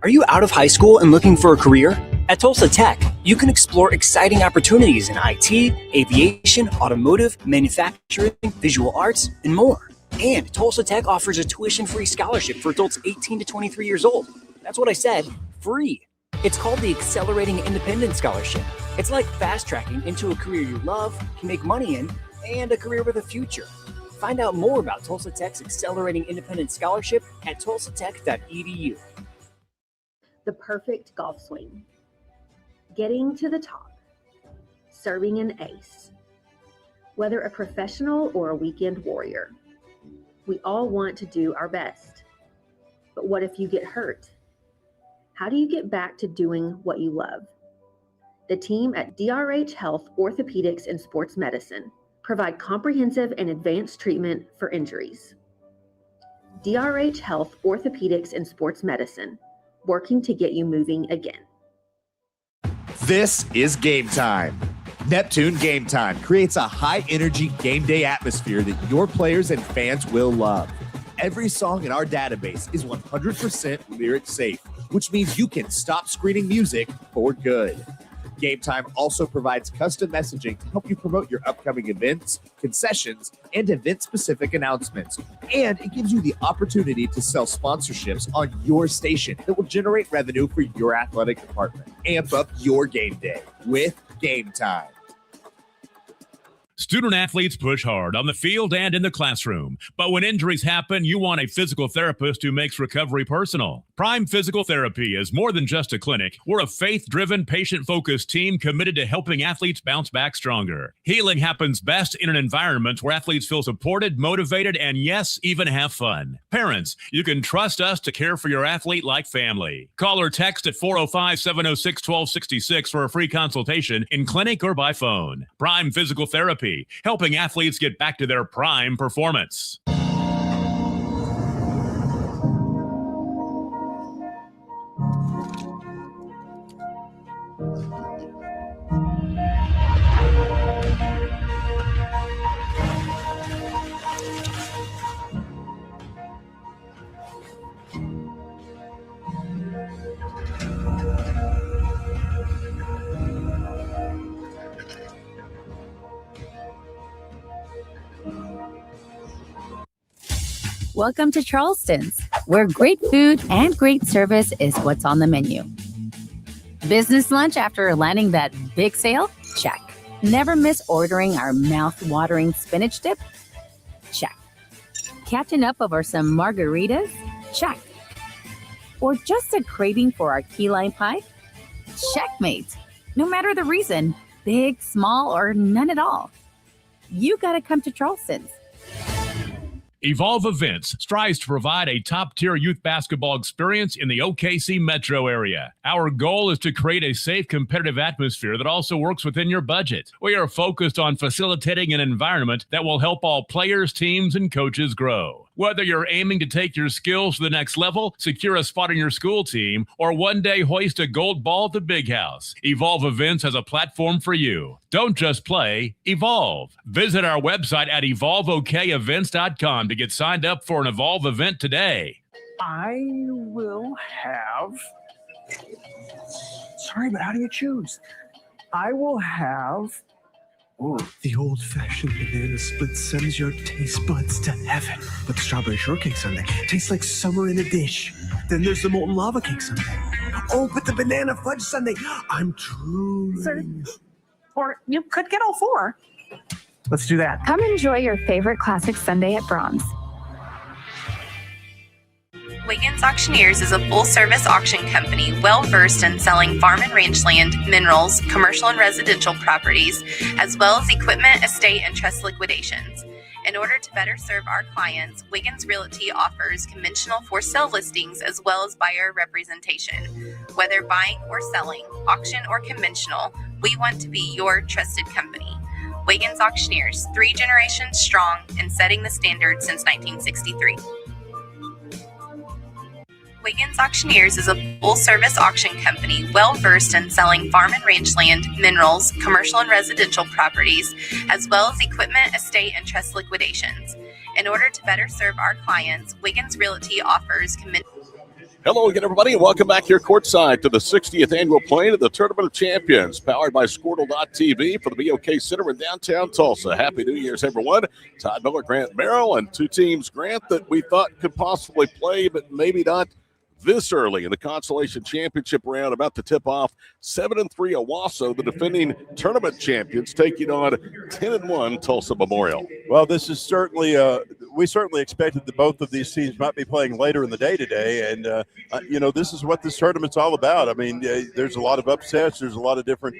Are you out of high school and looking for a career? At Tulsa Tech, you can explore exciting opportunities in IT, aviation, automotive, manufacturing, visual arts, and more. And Tulsa Tech offers a tuition-free scholarship for adults 18 to 23 years old. That's what I said, free. It's called the Accelerating Independent Scholarship. It's like fast-tracking into a career you love, can make money in, and a career with a future. Find out more about Tulsa Tech's Accelerating Independent Scholarship at tulsatech.edu. The perfect golf swing. Getting to the top. Serving an ace. Whether a professional or a weekend warrior, we all want to do our best. But what if you get hurt? How do you get back to doing what you love? The team at DRH Health Orthopedics and Sports Medicine provide comprehensive and advanced treatment for injuries. DRH Health Orthopedics and Sports Medicine, working to get you moving again. This is Game Time. Neptune Game Time creates a high-energy game day atmosphere that your players and fans will love. Every song in our database is 100% lyric safe, which means you can stop screening music for good. Game Time also provides custom messaging to help you promote your upcoming events, concessions, and event-specific announcements. And it gives you the opportunity to sell sponsorships on your station that will generate revenue for your athletic department. Amp up your game day with Game Time. Student athletes push hard on the field and in the classroom. But when injuries happen, you want a physical therapist who makes recovery personal. Prime Physical Therapy is more than just a clinic. We're a faith-driven, patient-focused team committed to helping athletes bounce back stronger. Healing happens best in an environment where athletes feel supported, motivated, and yes, even have fun. Parents, you can trust us to care for your athlete like family. Call or text at 405-706-1266 for a free consultation in clinic or by phone. Prime Physical Therapy, helping athletes get back to their prime performance. Welcome to Charleston's, where great food and great service is what's on the menu. Business lunch after landing that big sale? Check. Never miss ordering our mouth-watering spinach dip? Check. Catching up over some margaritas? Check. Or just a craving for our key lime pie? Checkmate. No matter the reason, big, small, or none at all, you gotta come to Charleston's. Evolve Events strives to provide a top-tier youth basketball experience in the OKC metro area. Our goal is to create a safe, competitive atmosphere that also works within your budget. We are focused on facilitating an environment that will help all players, teams, and coaches grow. Whether you're aiming to take your skills to the next level, secure a spot on your school team, or one day hoist a gold ball at the big house, Evolve Events has a platform for you. Don't just play, evolve. Visit our website at evolveokevents.com to get signed up for an Evolve event today. I will have... Sorry, but how do you choose? I will have... Ooh, the old-fashioned banana split sends your taste buds to heaven. But the strawberry shortcake sundae tastes like summer in a dish. Then there's the molten lava cake sundae. Oh, but the banana fudge sundae, I'm truly... Sir, or you could get all four. Let's do that. Come enjoy your favorite classic sundae at Braum's. Wiggins Auctioneers is a full-service auction company well-versed in selling farm and ranch land, minerals, commercial and residential properties, as well as equipment, estate, and trust liquidations. In order to better serve our clients, Wiggins Realty offers conventional for-sale listings as well as buyer representation. Whether buying or selling, auction or conventional, we want to be your trusted company. Wiggins Auctioneers, 3 generations strong and setting the standard since 1963. Wiggins Auctioneers is a full-service auction company well-versed in selling farm and ranch land, minerals, commercial and residential properties, as well as equipment, estate, and trust liquidations. In order to better serve our clients, Wiggins Realty offers Hello again, everybody, and welcome back here courtside to the 60th annual playing of the Tournament of Champions, powered by Squirtle.tv for the BOK Center in downtown Tulsa. Happy New Year's, everyone. Todd Miller, Grant Merrill, and two teams, Grant, that we thought could possibly play, but maybe not this early in the Consolation Championship round, about to tip off 7-3 Owasso, the defending tournament champions, taking on 10-1 Tulsa Memorial. Well, this is certainly we certainly expected that both of these teams might be playing later in the day today, and this is what this tournament's all about. I mean, there's a lot of upsets, there's a lot of different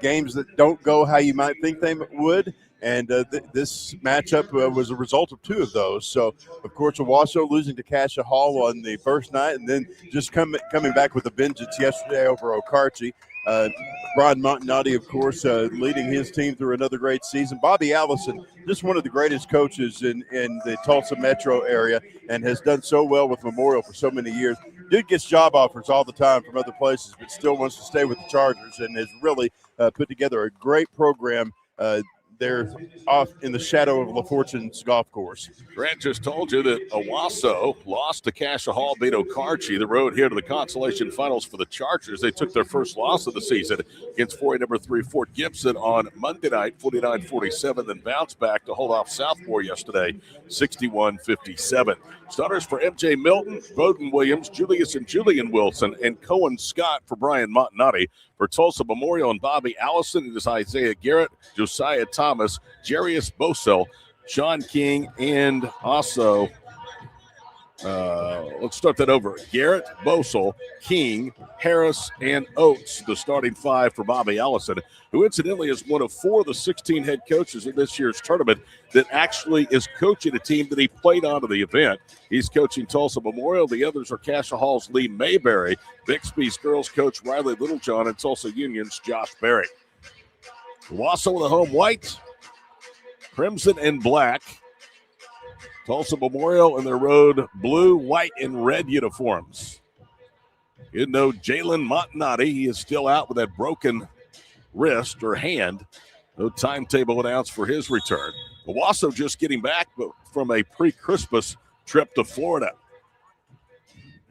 games that don't go how you might think they would. And this matchup was a result of two of those. So, of course, Owasso losing to Cassia Hall on the first night, and then just coming back with a vengeance yesterday over Okarche. Brian Montanati, of course, leading his team through another great season. Bobby Allison, just one of the greatest coaches in the Tulsa metro area, and has done so well with Memorial for so many years. Dude gets job offers all the time from other places, but still wants to stay with the Chargers, and has really put together a great program. They're off in the shadow of La Fortune's golf course. Grant just told you that Owasso lost to Cassia Hall, beat Okarche. The road here to the Consolation Finals for the Chargers. They took their first loss of the season against 4A number 3 Fort Gibson on Monday night, 49-47, then bounced back to hold off Southmore yesterday, 61-57. Starters for MJ Milton, Bowden Williams, Julius and Julian Wilson, and Cohen Scott for Brian Montanati. For Tulsa Memorial and Bobby Allison, it is Isaiah Garrett, Josiah Thomas, Jarius Bosel, Sean King, and also, let's start that over. Garrett, Bosel, King, Harris, and Oates, the starting five for Bobby Allison, who incidentally is one of 4 of the 16 head coaches in this year's tournament that actually is coaching a team that he played on to the event. He's coaching Tulsa Memorial. The others are Cassia Hall's Lee Mayberry, Bixby's girls coach Riley Littlejohn, and Tulsa Union's Josh Berry. Owasso in the home white, crimson and black. Tulsa Memorial in their road blue, white, and red uniforms. You know Jalen Montanati, he is still out with that broken wrist or hand. No timetable announced for his return. Owasso just getting back from a pre-Christmas trip to Florida.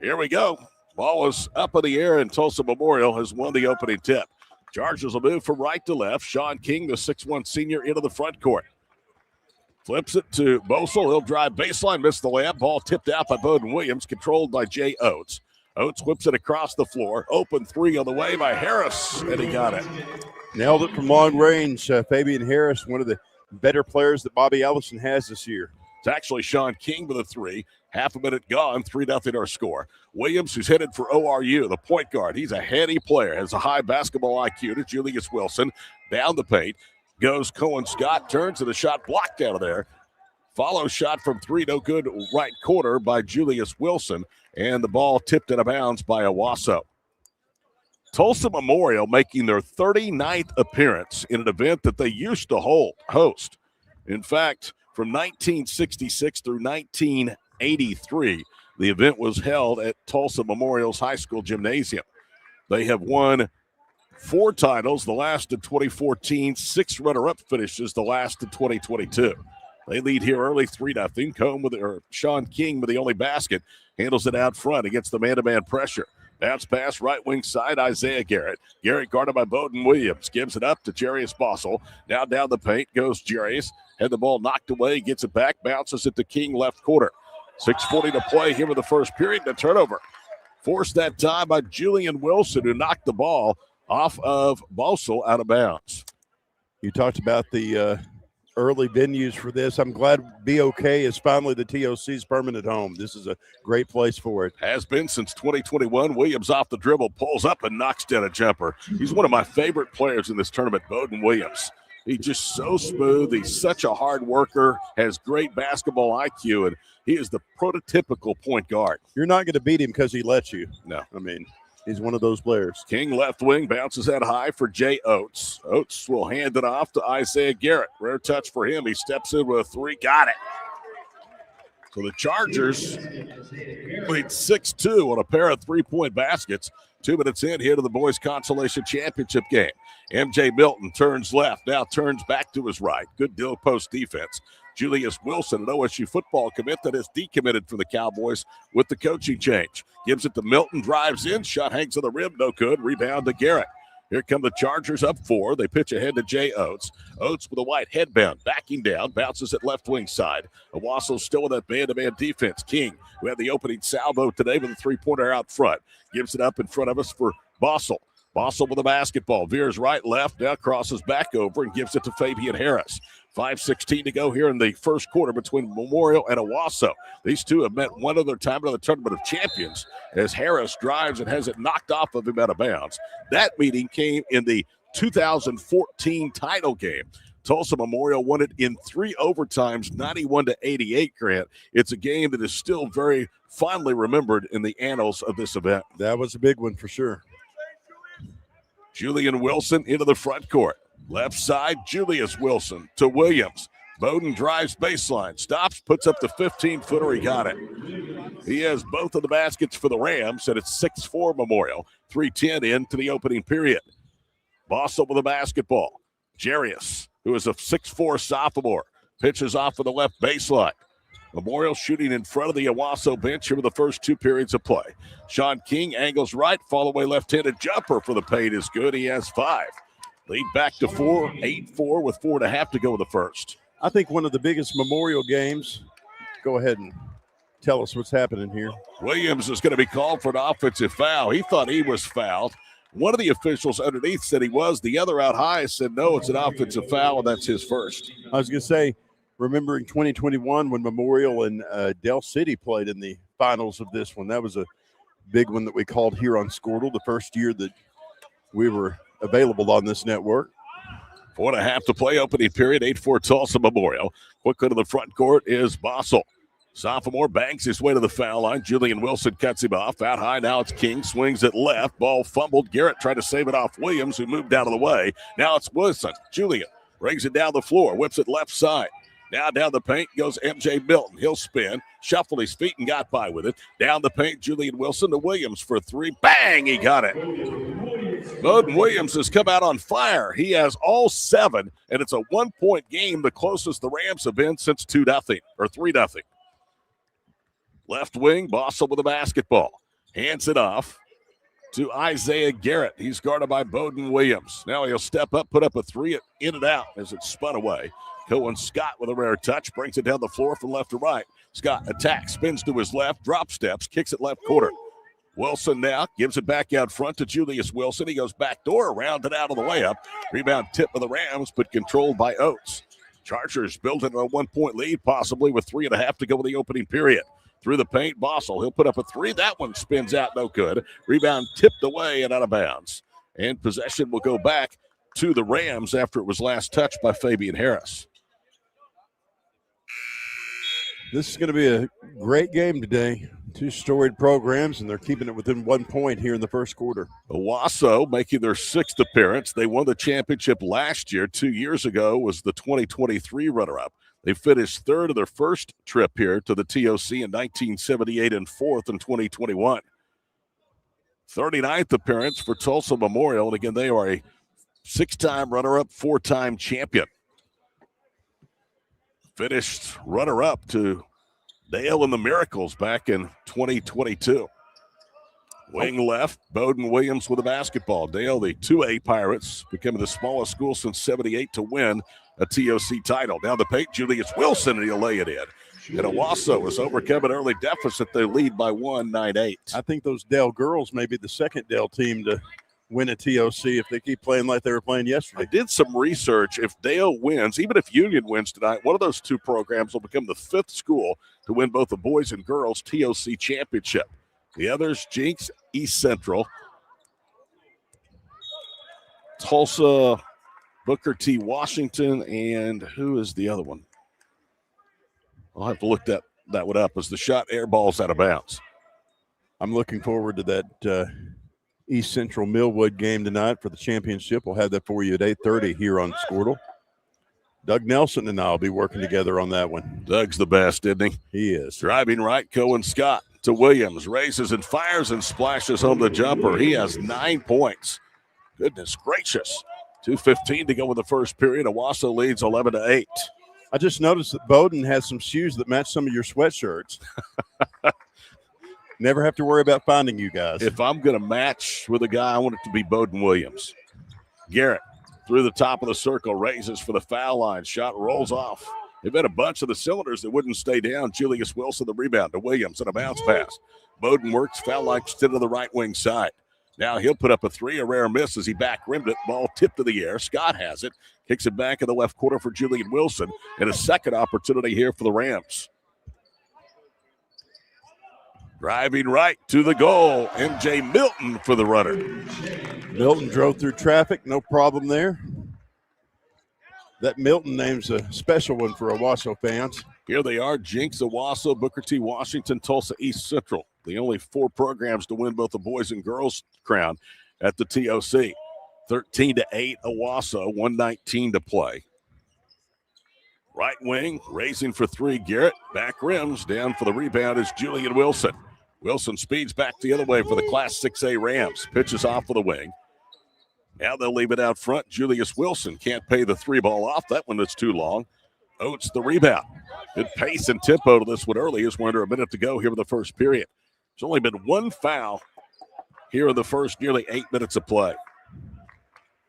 Here we go. Ball is up in the air, and Tulsa Memorial has won the opening tip. Chargers will move from right to left. Sean King, the 6'1 senior, into the front court. Flips it to Bosel. He'll drive baseline, miss the layup. Ball tipped out by Bowden Williams, controlled by Jay Oates. Oates whips it across the floor. Open three on the way by Harris, and he got it. Nailed it from long range. Fabian Harris, one of the better players that Bobby Allison has this year. It's actually Sean King with a three. Half a minute gone, 3-0 our score. Williams, who's headed for ORU, the point guard. He's a heady player, has a high basketball IQ to Julius Wilson. Down the paint goes Cohen Scott, turns to the shot blocked out of there. Follow shot from three, no good, right corner by Julius Wilson. And the ball tipped out of bounds by Owasso. Tulsa Memorial making their 39th appearance in an event that they used to host. In fact, from 1966 through 1983, the event was held at Tulsa Memorial's high school gymnasium. They have won 4 titles, the last in 2014, 6 runner-up finishes, the last in 2022. They lead here early, 3-0. Sean King with the only basket, handles it out front against the man-to-man pressure. Bounce pass, right wing side, Isaiah Garrett. Garrett guarded by Bowden Williams. Gives it up to Jarius Bosel. Now down the paint goes Jarius. Had the ball knocked away, gets it back, bounces it to King left quarter. 6:40 to play here in the first period. The turnover forced that time by Julian Wilson, who knocked the ball off of Bosel out of bounds. You talked about the early venues for this. I'm glad BOK is finally the TOC's permanent home. This is a great place for it. Has been since 2021. Williams off the dribble, pulls up and knocks down a jumper. He's one of my favorite players in this tournament, Bowden Williams. He's just so smooth. He's such a hard worker, has great basketball IQ, and he is the prototypical point guard. You're not going to beat him because he lets you. No. I mean, he's one of those players. King left wing, bounces that high for Jay Oates. Oates will hand it off to Isaiah Garrett. Rare touch for him. He steps in with a three. Got it. So the Chargers lead 6-2 on a pair of three-point baskets. 2 minutes in here to the boys' consolation championship game. MJ Milton turns left, now turns back to his right. Good deal post defense. Julius Wilson, an OSU football commit that is decommitted from the Cowboys with the coaching change. Gives it to Milton, drives in, shot hangs on the rim, no good. Rebound to Garrett. Here come the Chargers up 4. They pitch ahead to Jay Oates. Oates with a white headband, backing down, bounces at left wing side. Owasso still in that man-to-man defense. King, who had the opening salvo today with a three-pointer out front, gives it up in front of us for Bossel. Bossel with the basketball, veers right, left, now crosses back over and gives it to Fabian Harris. 5:16 to go here in the first quarter between Memorial and Owasso. These two have met one other time in the Tournament of Champions as Harris drives and has it knocked off of him out of bounds. That meeting came in the 2014 title game. Tulsa Memorial won it in 3 overtimes, 91-88, Grant. It's a game that is still very fondly remembered in the annals of this event. That was a big one for sure. Julian Wilson into the front court. Left side, Julius Wilson to Williams. Bowden drives baseline, stops, puts up the 15-footer. He got it. He has both of the baskets for the Rams, and it's 6-4 Memorial. 3:10 into the opening period. Bossel with the basketball. Jarius, who is a 6'4 sophomore, pitches off of the left baseline. Memorial shooting in front of the Owasso bench here with the first 2 periods of play. Sean King angles right, fall away left-handed jumper for the paint is good. He has 5. Lead back to 4, 8-4 with 4.5 to go in the first. I think one of the biggest Memorial games. Go ahead and tell us what's happening here. Williams is going to be called for an offensive foul. He thought he was fouled. One of the officials underneath said he was. The other out high said no, it's an offensive foul, and that's his first. I was going to say, remembering 2021 when Memorial and Del City played in the finals of this one. That was a big one that we called here on Squirtle, the first year that we were available on this network. 4.5 to play, opening period, 8-4 Tulsa Memorial. Quickly to the front court is Bossel. Sophomore bangs his way to the foul line. Julian Wilson cuts him off. Out high, now it's King. Swings it left. Ball fumbled. Garrett tried to save it off Williams, who moved out of the way. Now it's Wilson. Julian brings it down the floor. Whips it left side. Now down the paint goes M.J. Milton. He'll spin, shuffled his feet, and got by with it. Down the paint, Julian Wilson to Williams for 3. Bang! He got it. Bowden Williams has come out on fire. He has all 7, and it's a 1-point game, the closest the Rams have been since 2-0 or 3-0. Left wing, Bossel with the basketball. Hands it off to Isaiah Garrett. He's guarded by Bowden Williams. Now he'll step up, put up a 3, in and out as it's spun away. Cohen Scott with a rare touch, brings it down the floor from left to right. Scott attacks, spins to his left, drop steps, kicks it left corner. Wilson now gives it back out front to Julius Wilson. He goes back door, around and out of the layup. Rebound tip of the Rams, but controlled by Oates. Chargers building a 1-point lead, possibly with 3.5 to go in the opening period. Through the paint, Bossel. He'll put up a 3. That one spins out, no good. Rebound tipped away and out of bounds. And possession will go back to the Rams after it was last touched by Fabian Harris. This is going to be a great game today. 2 storied programs, and they're keeping it within 1 point here in the first quarter. Owasso making their 6th appearance. They won the championship last year. 2 years ago was the 2023 runner-up. They finished 3rd of their first trip here to the TOC in 1978 and 4th in 2021. 39th appearance for Tulsa Memorial, and again, they are a 6-time runner-up, 4-time champion. Finished runner-up to Dale and the Miracles back in 2022. Wing left, Bowden Williams with the basketball. Dale, the 2A Pirates, becoming the smallest school since '78 to win a TOC title. Down the paint, Julius Wilson, and he'll lay it in. And Owasso has overcome an early deficit. They lead by 1, 9-8. I think those Dale girls may be the second Dale team to win a TOC if they keep playing like they were playing yesterday. I did some research. If Dale wins, even if Union wins tonight, one of those 2 programs will become the 5th school to win both the boys and girls TOC championship. The others, Jinx, East Central, Tulsa, Booker T. Washington, and who is the other one? I'll have to look that one up as the shot airballs out of bounds. I'm looking forward to that East Central Millwood game tonight for the championship. We'll have that for you at 8:30 here on Squirtle. Doug Nelson and I will be working together on that one. Doug's the best, isn't he? He is. Driving right, Cohen Scott to Williams. Raises and fires and splashes home the jumper. He has 9 points. Goodness gracious. 2:15 to go in the first period. Owasso leads 11-8. I just noticed that Bowden has some shoes that match some of your sweatshirts. Never have to worry about finding you guys. If I'm going to match with a guy, I want it to be Bowden Williams. Garrett through the top of the circle, raises for the foul line. Shot rolls off. They've had a bunch of the cylinders that wouldn't stay down. Julius Wilson, the rebound to Williams, and a bounce pass. Bowden works, foul line extended to the right wing side. Now he'll put up a three, a rare miss as he back rimmed it. Ball tipped to the air. Scott has it. Kicks it back in the left corner for Julian Wilson. And a second opportunity here for the Rams. Driving right to the goal. MJ Milton for the runner. Milton drove through traffic. No problem there. That Milton name's a special one for Owasso fans. Here they are, Jinx, Owasso, Booker T, Washington, Tulsa East Central. The only four programs to win both the boys and girls crown at the TOC. 13-8 Owasso, 119 to play. Right wing, raising for three, Garrett. Back rims, down for the rebound is Julian Wilson. Wilson speeds back the other way for the Class 6A Rams. Pitches off of the wing. Now they'll leave it out front. Julius Wilson can't pay the three ball off. That one that's too long. Oates the rebound. Good pace and tempo to this one early as we're under a minute to go here in the first period. There's only been one foul here in the first nearly 8 minutes of play.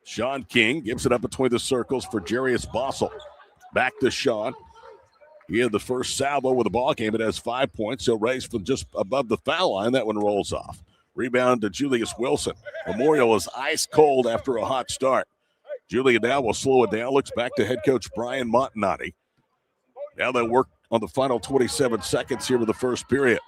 Sean King gives it up between the circles for Jarius Bossel. Back to Sean. He had the first salvo with the ball game. It has 5 points. He'll raise from just above the foul line. That one rolls off. Rebound to Julius Wilson. Memorial is ice cold after a hot start. Julian now will slow it down. Looks back to head coach Brian Montanati. Now they'll work on the final 27 seconds here of the first period.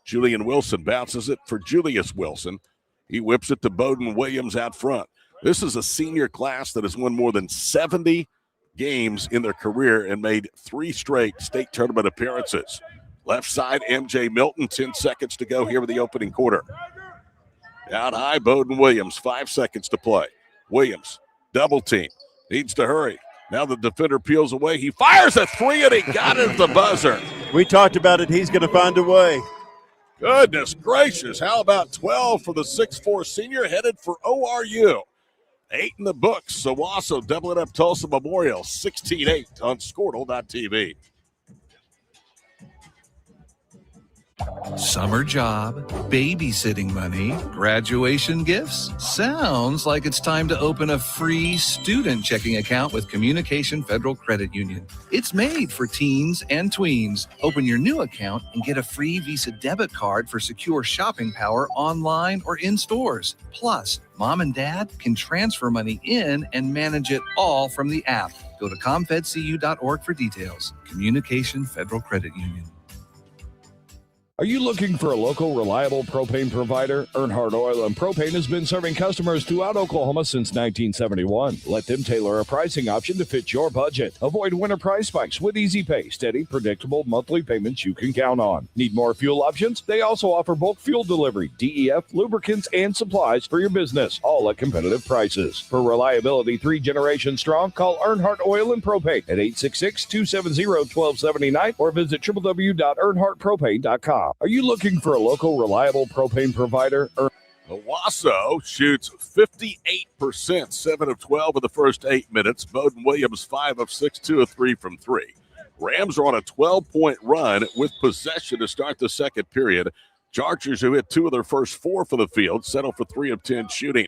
Julian Wilson bounces it for Julius Wilson. He whips it to Bowden Williams out front. This is a senior class that has won more than 70 games in their career and made 3 straight state tournament appearances. Left side, MJ Milton, 10 seconds to go here with the opening quarter. Out high, Bowden Williams, 5 seconds to play. Williams, double team, needs to hurry. Now the defender peels away. He fires a three, and he got it at the buzzer. We talked about it. He's going to find a way. Goodness gracious. How about 12 for the 6'4 senior headed for ORU? 8 in the books. Owasso doubling up Tulsa Memorial, 16-8 on Squirtle.tv. Summer job, babysitting money, graduation gifts. Sounds like it's time to open a free student checking account with Communication Federal Credit Union. It's made for teens and tweens. Open your new account and get a free Visa debit card for secure shopping power online or in stores. Plus, mom and dad can transfer money in and manage it all from the app. Go to comfedcu.org for details. Communication Federal Credit Union. Are you looking for a local, reliable propane provider? Earnhardt Oil and Propane has been serving customers throughout Oklahoma since 1971. Let them tailor a pricing option to fit your budget. Avoid winter price spikes with easy pay, steady, predictable monthly payments you can count on. Need more fuel options? They also offer bulk fuel delivery, DEF, lubricants, and supplies for your business, all at competitive prices. For reliability 3 generations strong, call Earnhardt Oil and Propane at 866-270-1279 or visit www.earnhardtpropane.com. Are you looking for a local, reliable propane provider? Owasso shoots 58%, 7 of 12 in the first 8 minutes. Bowden Williams, 5 of 6, 2 of 3 from 3. Rams are on a 12-point run with possession to start the second period. Chargers, who hit 2 of their first 4 for the field, settle for 3 of 10 shooting.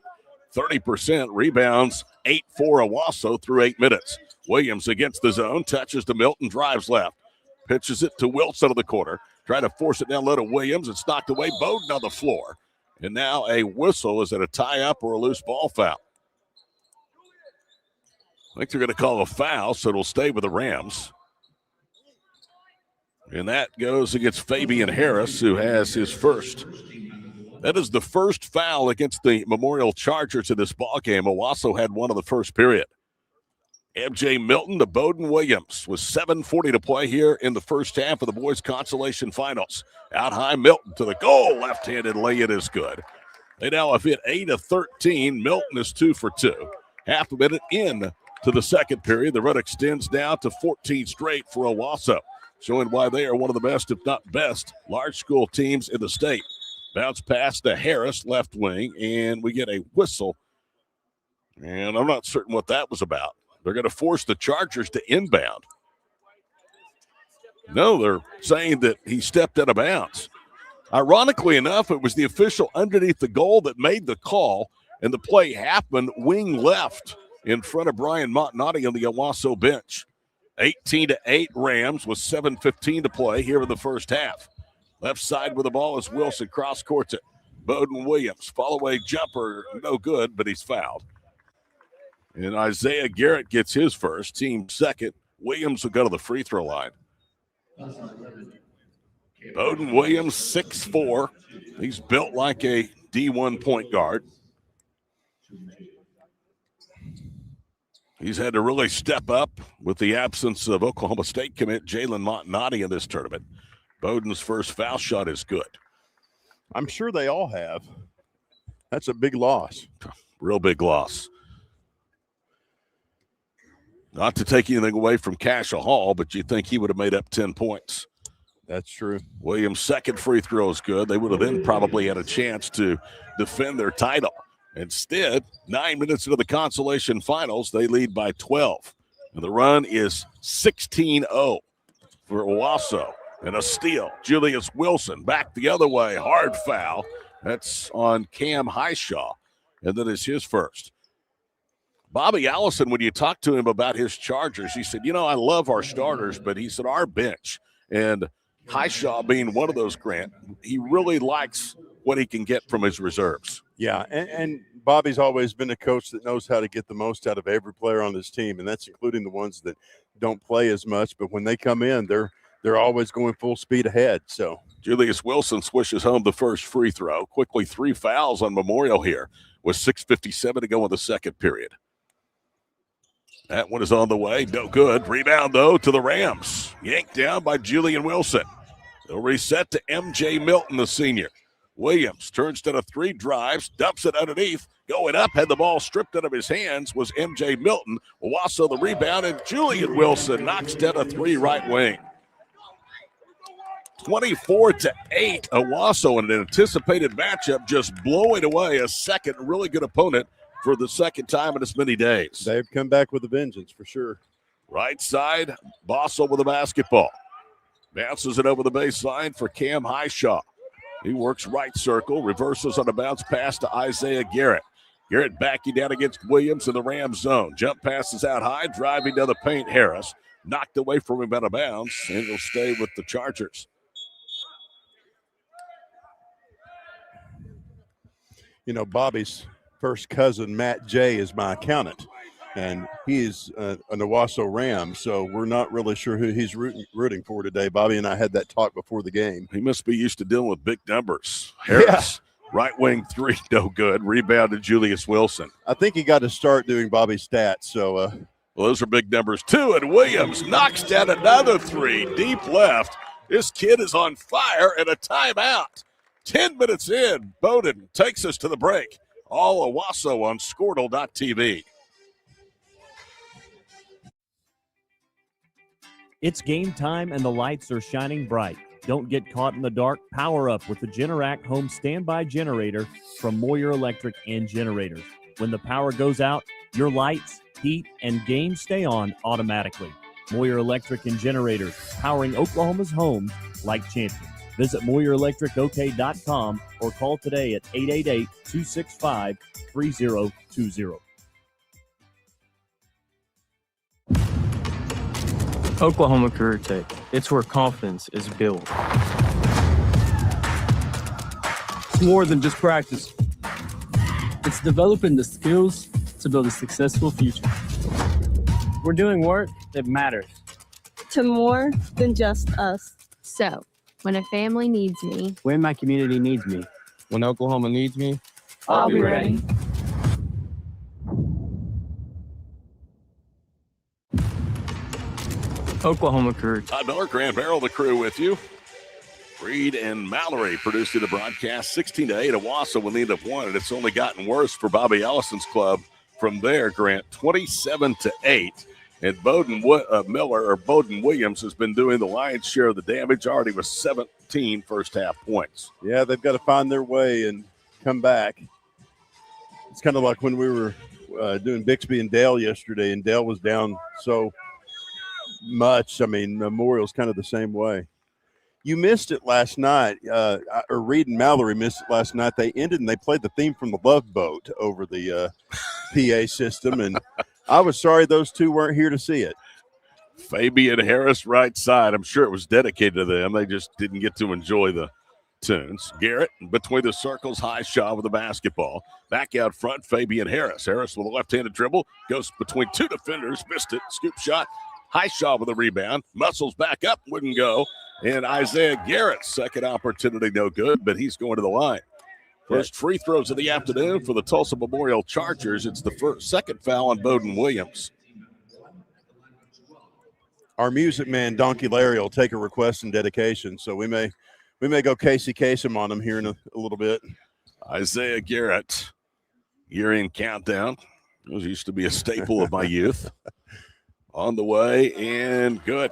30% rebounds, 8 for Owasso through 8 minutes. Williams against the zone, touches to Milton, drives left. Pitches it to Wilson of the corner. Trying to force it down low to Williams. It's knocked away. Bowden on the floor. And now a whistle. Is it a tie-up or a loose ball foul? I think they're going to call a foul, so it'll stay with the Rams. And that goes against Fabian Harris, who has his first. That is the first foul against the Memorial Chargers in this ballgame. Owasso had one in the first period. MJ Milton to Bowden Williams with 7:40 to play here in the first half of the boys' consolation finals. Out high, Milton to the goal. Left-handed lay-in is good. They now have hit 8 of 13. Milton is 2 for 2. Half a minute in to the second period. The run extends now to 14 straight for Owasso, showing why they are one of the best, if not best, large school teams in the state. Bounce pass to Harris, left wing, and we get a whistle. And I'm not certain what that was about. They're going to force the Chargers to inbound. No, they're saying that he stepped out of bounds. Ironically enough, it was the official underneath the goal that made the call, and the play happened wing left in front of Brian Montanotti on the Owasso bench. 18-8 Rams with 7:15 to play here in the first half. Left side with the ball is Wilson, cross courts it. Bowden Williams, follow away jumper, no good, but he's fouled. And Isaiah Garrett gets his first, team second. Williams will go to the free throw line. Bowden Williams, 6'4". He's built like a D1 point guard. He's had to really step up with the absence of Oklahoma State commit Jalen Montanotti in this tournament. Bowden's first foul shot is good. I'm sure they all have. That's a big loss. Real big loss. Not to take anything away from Cashel Hall, but you think he would have made up 10 points. That's true. Williams' second free throw is good. They would have then probably had a chance to defend their title. Instead, 9 minutes into the consolation finals, they lead by 12. And the run is 16-0 for Owasso. And a steal. Julius Wilson back the other way. Hard foul. That's on Cam Highshaw. And that is his first. Bobby Allison, when you talked to him about his Chargers, he said, I love our starters, but he said our bench. And Highshaw being one of those, Grant, he really likes what he can get from his reserves. Yeah, and Bobby's always been a coach that knows how to get the most out of every player on his team, and that's including the ones that don't play as much. But when they come in, they're always going full speed ahead. So Julius Wilson swishes home the first free throw. Quickly 3 fouls on Memorial here with 6:57 to go in the second period. That one is on the way. No good. Rebound, though, to the Rams. Yanked down by Julian Wilson. They'll reset to M.J. Milton, the senior. Williams turns to the 3, drives, dumps it underneath. Going up, had the ball stripped out of his hands was M.J. Milton. Owasso the rebound, and Julian Wilson knocks down a 3 right wing. 24-8, Owasso in an anticipated matchup, just blowing away a second really good opponent for the second time in as many days. They've come back with a vengeance for sure. Right side, Bossel with the basketball. Bounces it over the baseline for Cam Highshaw. He works right circle, reverses on a bounce pass to Isaiah Garrett. Garrett backing down against Williams in the Rams zone. Jump passes out high, driving down the paint. Harris knocked away from him out of bounds, and will stay with the Chargers. Bobby's first cousin, Matt J., is my accountant, and he's an Owasso Ram, so we're not really sure who he's rooting for today. Bobby and I had that talk before the game. He must be used to dealing with big numbers. Harris, right wing 3, no good. Rebound to Julius Wilson. I think he got to start doing Bobby's stats, so well, those are big numbers too, and Williams knocks down another 3, deep left. This kid is on fire, and a timeout. 10 minutes in, Bowden takes us to the break. All Owasso on Squirtle.tv. It's game time and the lights are shining bright. Don't get caught in the dark. Power up with the Generac Home Standby Generator from Moyer Electric and Generators. When the power goes out, your lights, heat, and games stay on automatically. Moyer Electric and Generators, powering Oklahoma's homes like champions. Visit MoyerElectricOK.com or call today at 888-265-3020. Oklahoma Career Tech. It's where confidence is built. It's more than just practice. It's developing the skills to build a successful future. We're doing work that matters. To more than just us. So, when a family needs me, when my community needs me, when Oklahoma needs me, I'll be ready. Oklahoma Career. Todd Miller, Grant Barrel, the crew with you. Reed and Mallory produced the broadcast. 16-8, Owasso will need to have won, and it's only gotten worse for Bobby Allison's club from there, Grant. 27-8. And Bowden Williams has been doing the lion's share of the damage, already with 17 first-half points. Yeah, they've got to find their way and come back. It's kind of like when we were doing Bixby and Dale yesterday, and Dale was down so much. I mean, Memorial's kind of the same way. You missed it last night, or Reed and Mallory missed it last night. They ended and they played the theme from the Love Boat over the PA system, and I was sorry those two weren't here to see it. Fabian Harris, right side. I'm sure it was dedicated to them. They just didn't get to enjoy the tunes. Garrett between the circles, Highshaw with the basketball. Back out front, Fabian Harris. Harris with a left-handed dribble, goes between two defenders, missed it, scoop shot. Highshaw with a rebound, muscles back up, wouldn't go. And Isaiah Garrett's second opportunity, no good, but he's going to the line. First free throws of the afternoon for the Tulsa Memorial Chargers. It's the second foul on Bowden Williams. Our music man, Donkey Larry, will take a request and dedication, so we may go Casey Kasem on him here in a little bit. Isaiah Garrett, year-end countdown. Those used to be a staple of my youth. On the way, and good.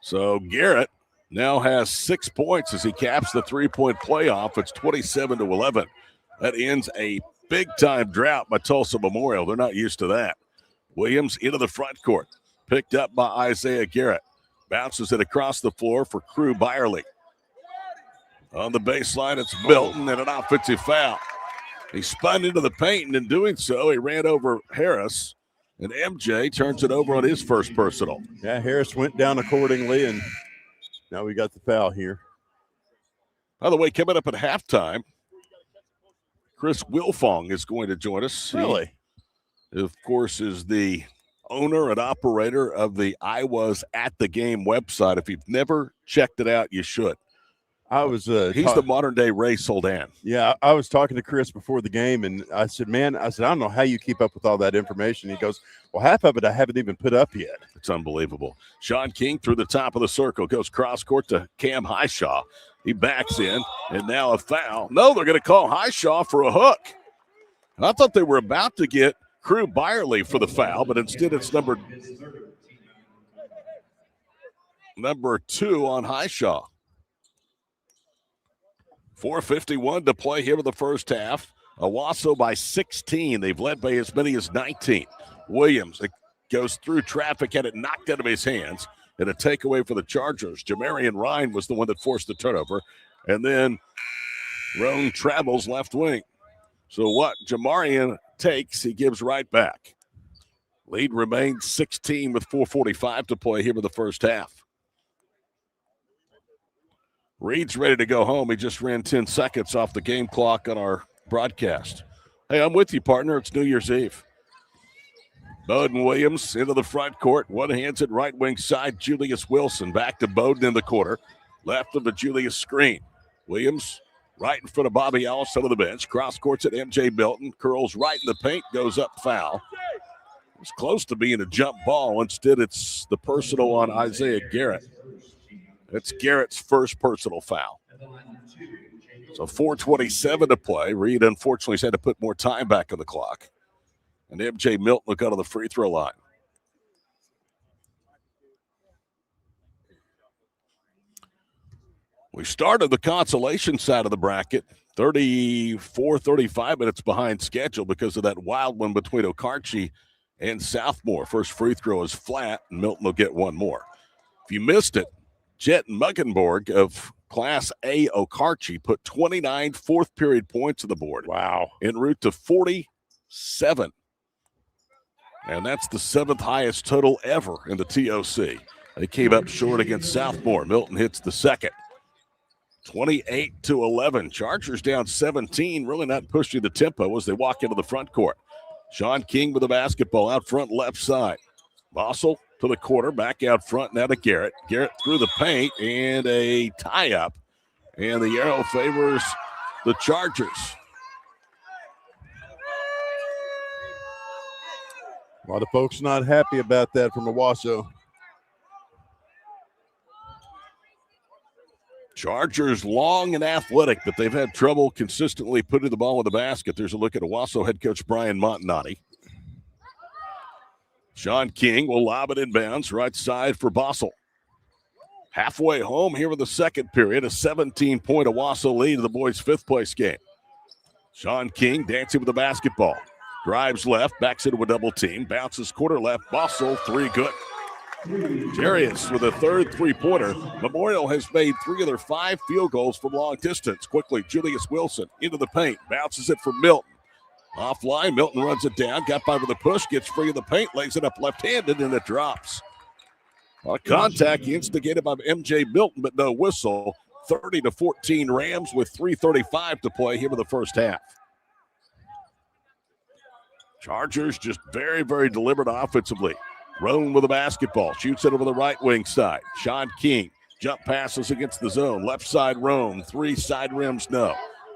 So Garrett now has 6 points as he caps the three-point playoff. It's 27-11. That ends a big-time drought by Tulsa Memorial. They're not used to that. Williams into the front court. Picked up by Isaiah Garrett. Bounces it across the floor for Crew Byerly. On the baseline, it's Milton and an offensive foul. He spun into the paint, and in doing so, he ran over Harris. And MJ turns it over on his first personal. Yeah, Harris went down accordingly, and now we got the foul here. By the way, coming up at halftime, Chris Wilfong is going to join us. Really? He, of course, is the owner and operator of the I Was at the Game website. If you've never checked it out, you should. He's the modern-day Ray Soldan. Yeah, I was talking to Chris before the game, and I said, I don't know how you keep up with all that information. He goes, well, half of it I haven't even put up yet. It's unbelievable. Sean King through the top of the circle, goes cross-court to Cam Highshaw. He backs in, and now a foul. No, they're going to call Highshaw for a hook. I thought they were about to get Crew Byerly for the foul, but instead it's number 2 on Highshaw. 4:51 to play here in the first half. Owasso by 16. They've led by as many as 19. Williams goes through traffic, had it knocked out of his hands, and a takeaway for the Chargers. Jamarian Ryan was the one that forced the turnover. And then Roan travels left wing. So what Jamarian takes, he gives right back. Lead remains 16 with 4:45 to play here in the first half. Reed's ready to go home. He just ran 10 seconds off the game clock on our broadcast. Hey, I'm with you, partner. It's New Year's Eve. Bowden Williams into the front court. One hands it right wing side. Julius Wilson back to Bowden in the corner. Left of the Julius screen. Williams right in front of Bobby Ellis on the bench. Cross courts at MJ Milton. Curls right in the paint. Goes up foul. It's close to being a jump ball. Instead, it's the personal on Isaiah Garrett. It's Garrett's first personal foul. So 4:27 to play. Reed, unfortunately, has had to put more time back on the clock. And MJ Milton will go to the free throw line. We started the consolation side of the bracket, 35 minutes behind schedule because of that wild one between Okarche and Southmore. First free throw is flat, and Milton will get one more. If you missed it, Jet Muggenborg of Class A Okarche put 29 fourth-period points on the board. Wow. En route to 47. And that's the 7th highest total ever in the TOC. They came up short against Southmore. Milton hits the second. 28-11. Chargers down 17, really not pushing the tempo as they walk into the front court. Sean King with the basketball out front left side. Bossel to the corner, back out front now to Garrett. Garrett through the paint and a tie-up. And the arrow favors the Chargers. A lot of folks not happy about that from Owasso. Chargers long and athletic, but they've had trouble consistently putting the ball in the basket. There's a look at Owasso head coach Brian Montanati. Sean King will lob it inbounds, right side for Bossel. Halfway home here in the second period, a 17-point Owasso lead in the boys' fifth-place game. Sean King dancing with the basketball. Drives left, backs into a double team, bounces quarter left. Bossel, three good. Jarius with a third three-pointer. Memorial has made 3 of their 5 field goals from long distance. Quickly, Julius Wilson into the paint. Bounces it for Milton. Offline, Milton runs it down. Got by with a push. Gets free of the paint. Lays it up left-handed, and it drops. A contact instigated by MJ Milton, but no whistle. 30-14 Rams with 3:35 to play here in the first half. Chargers just very, very deliberate offensively. Roan with the basketball. Shoots it over the right wing side. Sean King. Jump passes against the zone. Left side Roan. 3 side rims, no.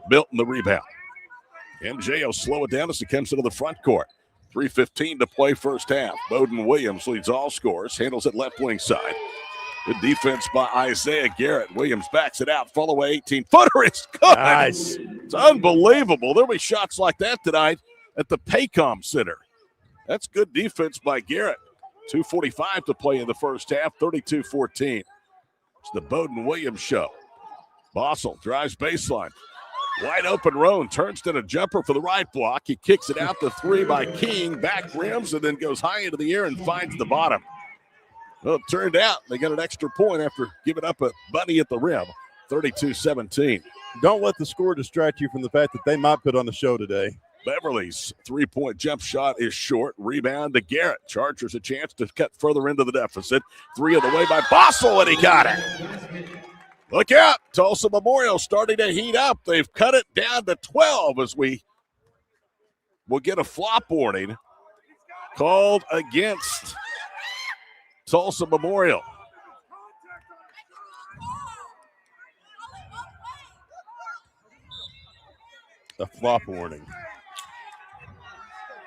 Milton the rebound. MJ will slow it down as he comes into the front court. 3:15 to play first half. Bowden Williams leads all scores. Handles it left wing side. Good defense by Isaiah Garrett. Williams backs it out. Follow away 18-footer. It's good. Nice. It's unbelievable. There'll be shots like that tonight at the Paycom Center. That's good defense by Garrett. 2:45 to play in the first half, 32-14. It's the Bowden Williams show. Bossel drives baseline. Wide open Roan turns to the jumper for the right block. He kicks it out to 3 by King. Back rims and then goes high into the air and finds the bottom. Well, it turned out they got an extra point after giving up a bunny at the rim. 32-17. Don't let the score distract you from the fact that they might put on the show today. Beverly's three-point jump shot is short. Rebound to Garrett. Chargers a chance to cut further into the deficit. 3 on the way by Bossel, and he got it. Look out. Tulsa Memorial starting to heat up. They've cut it down to 12 as we will get a flop warning called against Tulsa Memorial. A flop warning.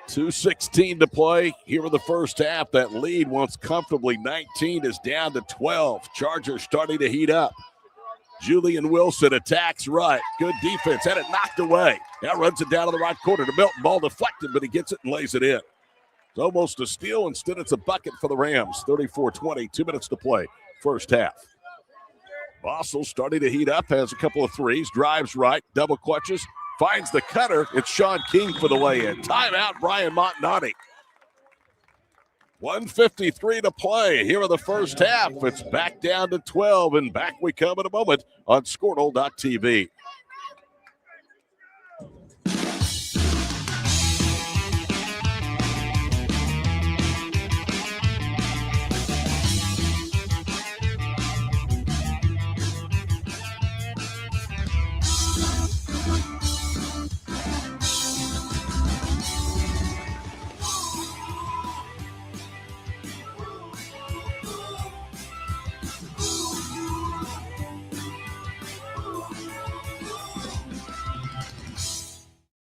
2:16 to play here in the first half. That lead, once comfortably 19, is down to 12. Chargers starting to heat up. Julian Wilson attacks right. Good defense. Had it knocked away. Now runs it down to the right corner to Milton. Ball deflected, but he gets it and lays it in. It's almost a steal. Instead, it's a bucket for the Rams. 34-20. 2 minutes to play. First half. Bossel starting to heat up. Has a couple of threes. Drives right. Double clutches. Finds the cutter. It's Sean King for the lay-in. Timeout, Brian Montanati. 1:53 to play here in the first half. It's back down to 12, and back we come in a moment on Squirtle.tv.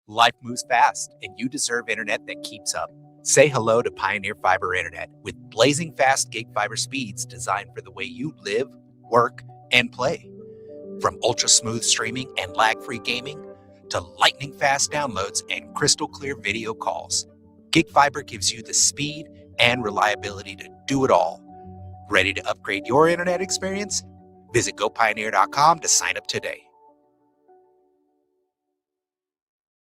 Life moves fast, and you deserve internet that keeps up. Say hello to Pioneer Fiber Internet with blazing fast gig fiber speeds designed for the way you live, work, and play. From ultra-smooth streaming and lag-free gaming to lightning-fast downloads and crystal-clear video calls, Gig Fiber gives you the speed and reliability to do it all. Ready to upgrade your internet experience? Visit GoPioneer.com to sign up today.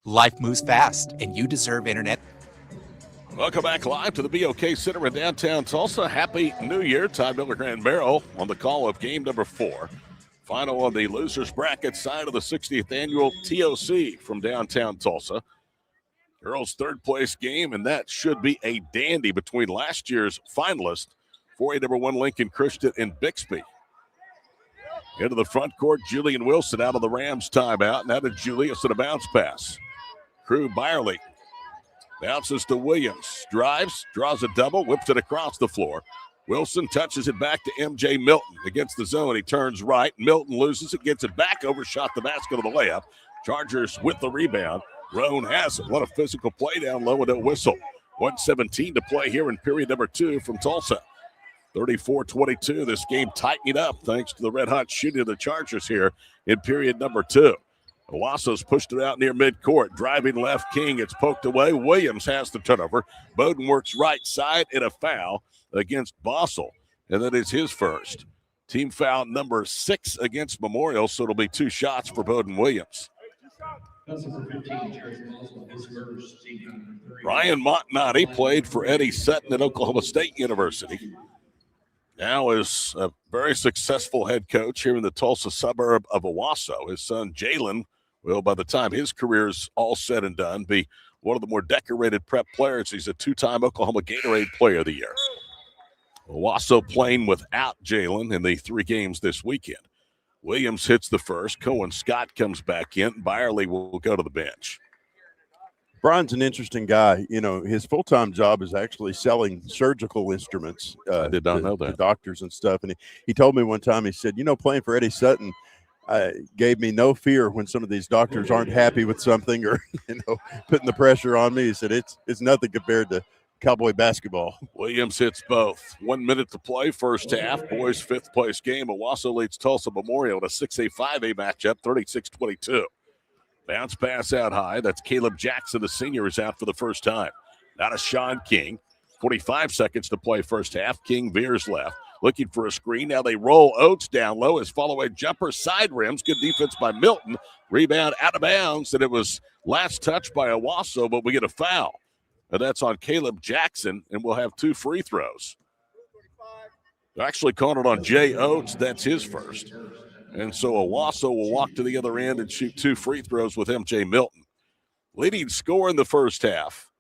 Life moves fast, and you deserve internet. Welcome back live to the BOK Center in downtown Tulsa. Happy New Year. Todd Miller Grand Barrel on the call of game number 4. Final on the losers bracket side of the 60th annual TOC from downtown Tulsa. Girls' third place game, and that should be a dandy between last year's finalist, 4A number 1 Lincoln Christian and Bixby. Into the front court, Julian Wilson out of the Rams timeout. Now to Julius and a bounce pass. Crew Byerly bounces to Williams. Drives, draws a double, whips it across the floor. Wilson touches it back to MJ Milton against the zone. He turns right. Milton loses it, gets it back, overshot the basket of the layup. Chargers with the rebound. Roan has it. What a physical play down low with a whistle. 1:17 to play here in period number 2 from Tulsa. 34-22. This game tightening up thanks to the red-hot shooting of the Chargers here in period number 2. Owasso's pushed it out near midcourt. Driving left, King. It's poked away. Williams has the turnover. Bowden works right side and a foul against Bossel. And that is his first. Team foul number 6 against Memorial, so it'll be 2 shots for Bowden Williams. Ryan Montanati played for Eddie Sutton at Oklahoma State University. now is a very successful head coach here in the Tulsa suburb of Owasso. His son, Jalen, will, by the time his career is all said and done, be one of the more decorated prep players. He's a two-time Oklahoma Gatorade Player of the Year. Owasso playing without Jalen in the 3 games this weekend. Williams hits the first. Cohen Scott comes back in. Byerly will go to the bench. Brian's an interesting guy. You know, his full-time job is actually selling surgical instruments. I did not know that. To doctors and stuff. And he told me one time, he said, you know, playing for Eddie Sutton gave me no fear when some of these doctors aren't happy with something or, you know, putting the pressure on me. He said, it's nothing compared to Cowboy basketball. Williams hits both. 1 minute to play, first half. Boys' 5th place game. Owasso leads Tulsa Memorial in a 6A, 5A matchup, 36-22. Bounce pass out high. That's Caleb Jackson, the senior, is out for the first time. Now to Sean King. 45 seconds to play first half. King veers left. Looking for a screen. Now they roll Oates down low. His follow-away jumper side rims. Good defense by Milton. Rebound out of bounds. And it was last touch by Owasso, but we get a foul. And that's on Caleb Jackson, and we'll have 2 free throws. They're actually calling it on Jay Oates. That's his first. And so Owasso will walk to the other end and shoot 2 free throws with MJ Milton. Leading scorer in the first half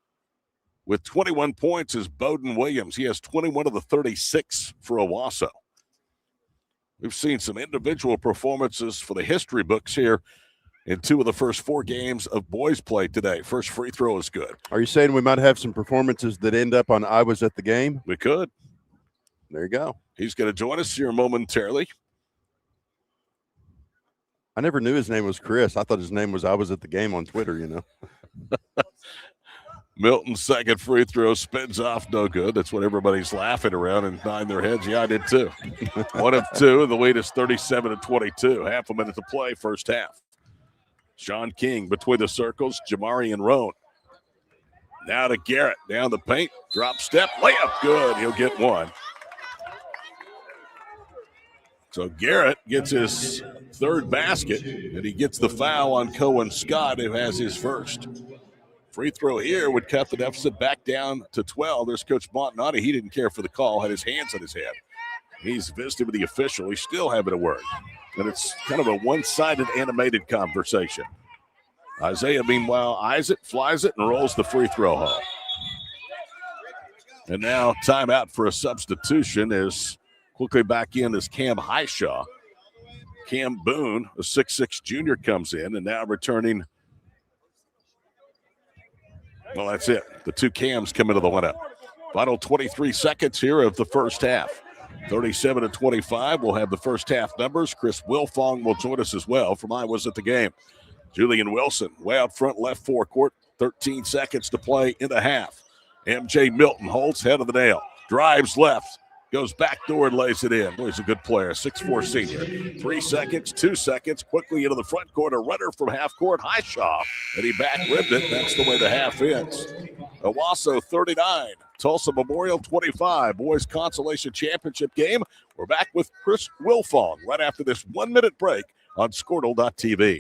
with 21 points is Bowden Williams. He has 21 of the 36 for Owasso. We've seen some individual performances for the history books here in 2 of the first 4 games of boys play today. First free throw is good. Are you saying we might have some performances that end up on I Was at the Game? We could. There you go. He's going to join us here momentarily. I never knew his name was Chris. I thought his name was I Was at the Game on Twitter, you know. Milton's second free throw spins off, no good. That's what everybody's laughing around and nodding their heads. Yeah, I did too. 1 of 2, and the lead is 37-22. Half a minute to play, first half. Sean King between the circles, Jamari and Roan. Now to Garrett, down the paint, drop step, layup, good. He'll get 1. So Garrett gets his 3rd basket, and he gets the foul on Cohen Scott, who has his first. Free throw here would cut the deficit back down to 12. There's Coach Montanati. He didn't care for the call, had his hands on his head. He's visited with the official. He's still having a word. And it's kind of a one-sided animated conversation. Isaiah, meanwhile, eyes it, flies it, and rolls the free throw home. And now timeout for a substitution is quickly back in as Cam Highshaw. Cam Boone, a 6'6 junior, comes in, and now returning. Well, that's it. The 2 Cams come into the lineup. Final 23 seconds here of the first half. 37-25. We'll have the first half numbers. Chris Wilfong will join us as well from I Was at the Game. Julian Wilson way out front, left forecourt. 13 seconds to play in the half. MJ Milton holds head of the nail. Drives left. Goes back door and lays it in. Boy, he's a good player, 6'4 senior. 3 seconds, 2 seconds, quickly into the front court. A runner from half court, Highshaw. And he back-ribbed it. That's the way the half ends. Owasso 39, Tulsa Memorial 25. Boys Consolation Championship game. We're back with Chris Wilfong right after this 1-minute break on Squirtle.tv.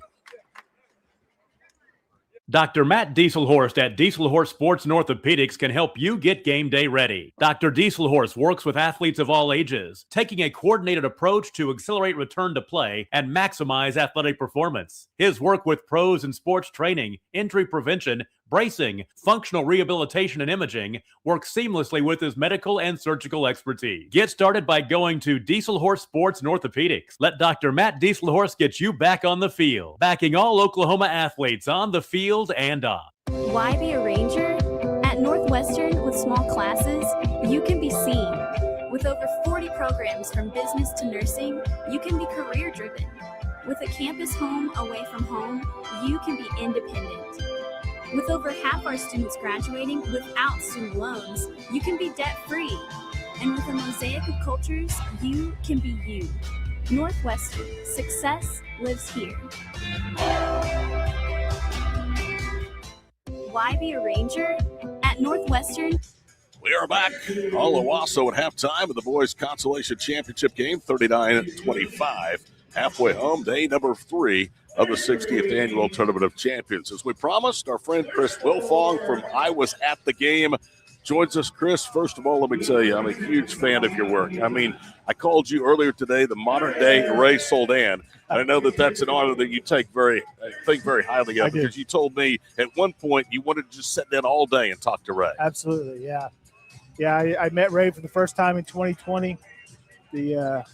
Dr. Matt Dieselhorst at Dieselhorst Sports and Orthopedics can help you get game day ready. Dr. Dieselhorst works with athletes of all ages, taking a coordinated approach to accelerate return to play and maximize athletic performance. His work with pros in sports training, injury prevention, bracing, functional rehabilitation, and imaging works seamlessly with his medical and surgical expertise. Get started by going to Dieselhorst Sports and Orthopedics. Let Dr. Matt Dieselhorst get you back on the field, backing all Oklahoma athletes on the field and off. Why be a ranger? At Northwestern, with small classes, you can be seen. With over 40 programs from business to nursing, you can be career-driven. With a campus home away from home, you can be independent. With over half our students graduating without student loans, you can be debt-free. And with a mosaic of cultures, you can be you. Northwestern, success lives here. Why be a ranger? At Northwestern. We are back. All Owasso at halftime of the boys' consolation championship game, 39-25. Halfway home, day number 3 of the 60th annual Tournament of Champions. As we promised, our friend Chris Wilfong from I Was at the Game joins us. Chris, first of all, let me tell you, I'm a huge fan of your work. I mean, I called you earlier today the modern-day Ray Soldan. And I know that that's an honor that you think very highly of, because you told me at one point you wanted to just sit down all day and talk to Ray. Absolutely, yeah. Yeah, I met Ray for the first time in 2020, the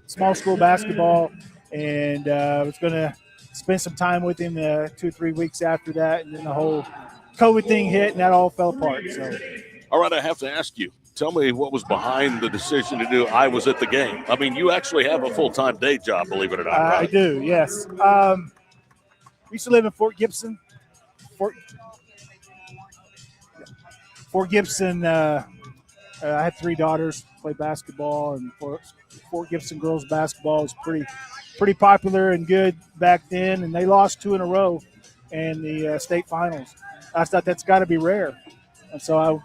small school basketball, and I was going to spend some time with him 2 or 3 weeks after that, and then the whole COVID thing hit, and that all fell apart. So, all right, I have to ask you, tell me what was behind the decision to do I Was at the Game. I mean, you actually have a full-time day job, believe it or not, right? I do, yes. We used to live in Fort Gibson. Fort Gibson, I had 3 daughters, play basketball, and Fort Gibson girls basketball was pretty popular and good back then, and they lost 2 in a row in the state finals. I thought that's got to be rare, and so I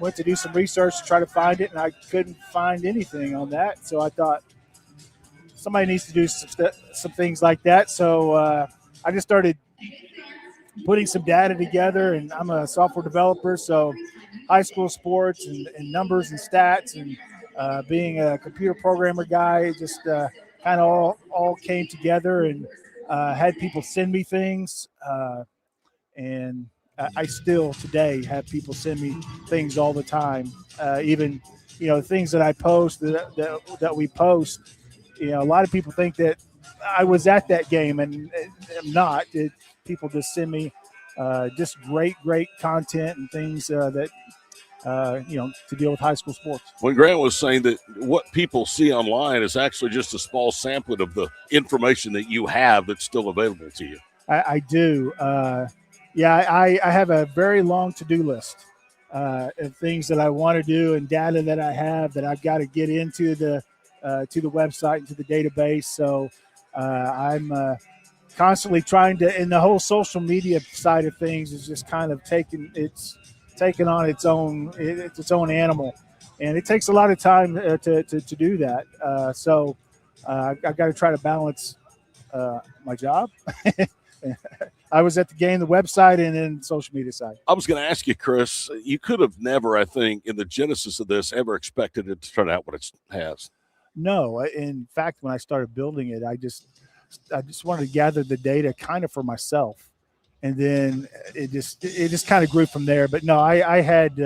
went to do some research to try to find it, and I couldn't find anything on that. So I thought somebody needs to do some things like that. So I just started putting some data together, and I'm a software developer, so high school sports and numbers and stats, and being a computer programmer guy, it just kind of all came together, and had people send me things, and I still today have people send me things all the time. Even, things that I post that we post, a lot of people think that I was at that game, and I'm not. People just send me just great content and things that to deal with high school sports. When Grant was saying that what people see online is actually just a small sampling of the information that you have that's still available to you. I do. I have a very long to-do list of things that I want to do and data that I have that I've got to get into the website and to the database. So I'm constantly trying to, and the whole social media side of things is just kind of taken on its own animal, and it takes a lot of time to do that. So I've got to try to balance my job. I Was at the Game, the website, and then social media side. I was going to ask you, Chris, you could have never, I think, in the genesis of this, ever expected it to turn out what it has. No, in fact, when I started building it, I just wanted to gather the data kind of for myself, and then it just kind of grew from there. But no, I had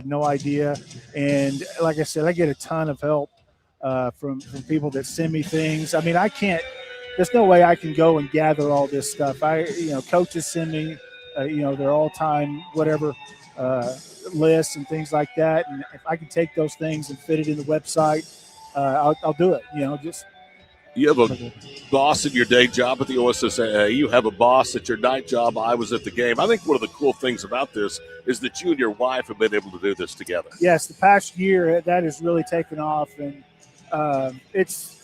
no idea, and like I said, I get a ton of help from people that send me things. I mean, there's no way I can go and gather all this stuff. Coaches send me, their all-time whatever lists and things like that, and if I can take those things and fit it in the website, I'll do it. You have a boss at your day job at the OSSAA. You have a boss at your night job. I Was at the Game. I think one of the cool things about this is that you and your wife have been able to do this together. Yes, the past year that has really taken off, and it's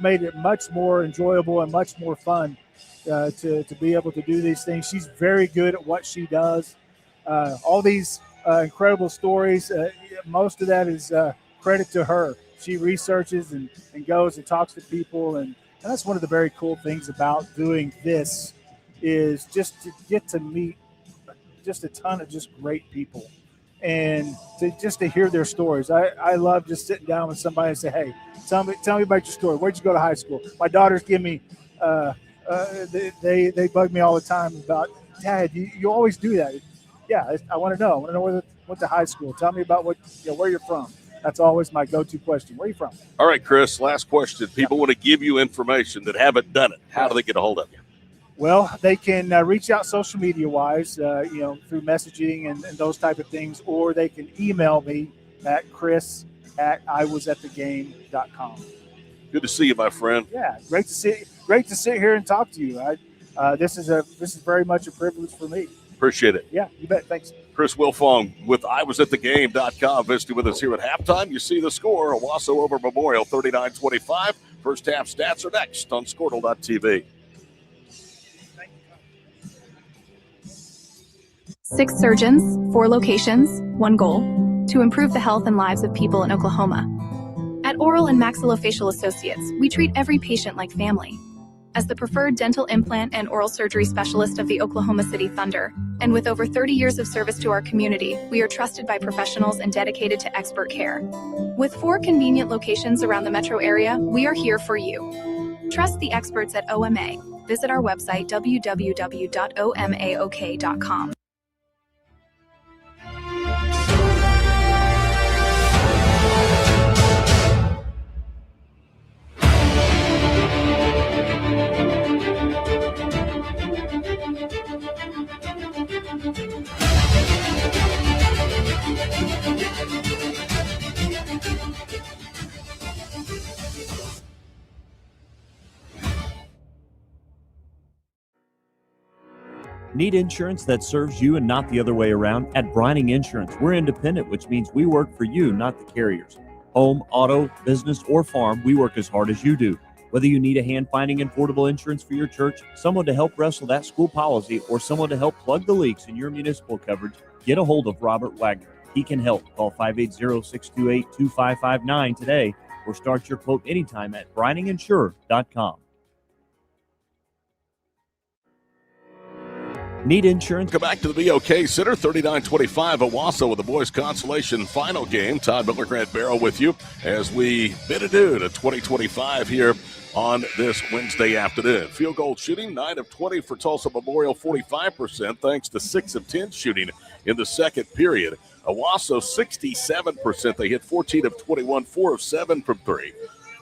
made it much more enjoyable and much more fun to be able to do these things. She's very good at what she does. All these incredible stories, most of that is credit to her. She researches and goes and talks to people, and that's one of the very cool things about doing this is just to get to meet just a ton of just great people, and to hear their stories. I love just sitting down with somebody and say, hey, tell me about your story. Where'd you go to high school? My daughters give me they bug me all the time about, Dad, you always do that. Yeah, I want to know. I want to know where you went to high school. Tell me about where you're from. That's always my go-to question. Where are you from? All right, Chris, last question. People want to give you information that haven't done it. How do they get a hold of you? Well, they can reach out social media-wise, through messaging and those type of things, or they can email me at chris@iwasatthegame.com. Good to see you, my friend. Yeah, great to sit here and talk to you. This is very much a privilege for me. Appreciate it. Yeah, you bet. Thanks. Chris Wilfong with iwasatthegame.com visiting with us here at halftime. You see the score, Owasso over Memorial, 39-25. First half stats are next on Squirtle.tv. 6 surgeons, 4 locations, 1 goal: to improve the health and lives of people in Oklahoma. At Oral and Maxillofacial Associates, we treat every patient like family. As the preferred dental implant and oral surgery specialist of the Oklahoma City Thunder, and with over 30 years of service to our community, we are trusted by professionals and dedicated to expert care. With 4 convenient locations around the metro area, we are here for you. Trust the experts at OMA. Visit our website, www.omaok.com. Need insurance that serves you and not the other way around? At Brining Insurance, we're independent, which means we work for you, not the carriers. Home, auto, business, or farm, we work as hard as you do. Whether you need a hand-finding and portable insurance for your church, someone to help wrestle that school policy, or someone to help plug the leaks in your municipal coverage, get a hold of Robert Wagner. He can help. Call 580-628-2559 today or start your quote anytime at brininginsurer.com. Need insurance? Come back to the BOK Center, 39-25 Owasso with the boys' consolation final game. Todd Miller, Grant Barrow with you as we bid adieu to 2025 here on this Wednesday afternoon. Field goal shooting, 9 of 20 for Tulsa Memorial, 45%, thanks to 6 of 10 shooting in the second period. Owasso, 67%. They hit 14 of 21, 4 of 7 from 3.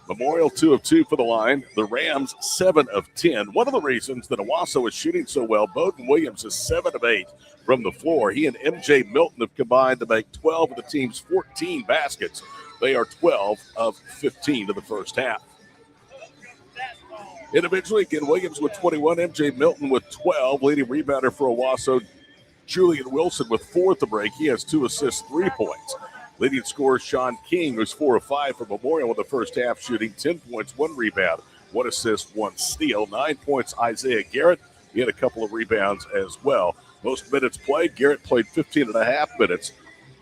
Memorial 2 of 2 for the line. The Rams 7 of 10. One of the reasons that Owasso is shooting so well, Bowden Williams is 7 of 8 from the floor. He and MJ Milton have combined to make 12 of the team's 14 baskets. They are 12 of 15 to the first half. Individually, again, Williams with 21, MJ Milton with 12. Leading rebounder for Owasso, Julian Wilson with 4 at the break. He has 2 assists, 3 points. Leading scorer Sean King, who's 4 of 5 for Memorial in the first half, shooting 10 points, 1 rebound, 1 assist, 1 steal. 9 points, Isaiah Garrett. He had a couple of rebounds as well. Most minutes played, Garrett played 15 and a half minutes.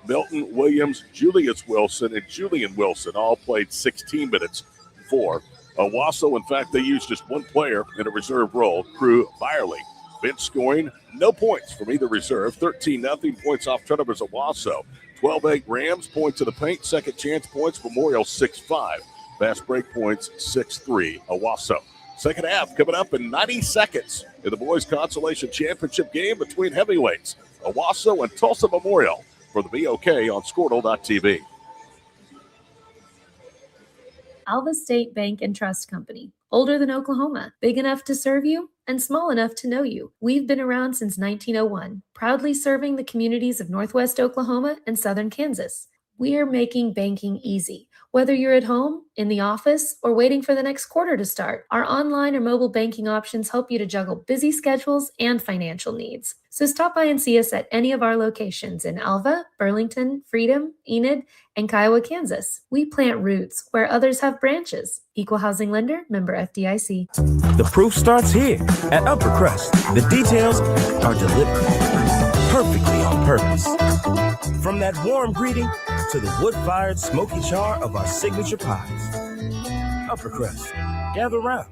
Milton, Williams, Julius Wilson, and Julian Wilson all played 16 minutes for Owasso. In fact, they used just one player in a reserve role, Crew Byerly. Bench scoring, no points from either reserve. 13-0 points off turnovers at Owasso. 12-8 Rams, points to the paint, second chance points, Memorial 6-5. Fast break points, 6-3, Owasso. Second half coming up in 90 seconds in the boys' consolation championship game between heavyweights, Owasso and Tulsa Memorial for the BOK on Squirtle.tv. Alva State Bank and Trust Company. Older than Oklahoma, big enough to serve you and small enough to know you. We've been around since 1901, proudly serving the communities of Northwest Oklahoma and Southern Kansas. We are making banking easy. Whether you're at home, in the office, or waiting for the next quarter to start, our online or mobile banking options help you to juggle busy schedules and financial needs. So stop by and see us at any of our locations in Alva, Burlington, Freedom, Enid, and Kiowa, Kansas. We plant roots where others have branches. Equal Housing Lender, member FDIC. The proof starts here at Upper Crust. The details are deliberate, perfectly on purpose. From that warm greeting to the wood-fired smoky char of our signature pies. Upper Crust, gather around.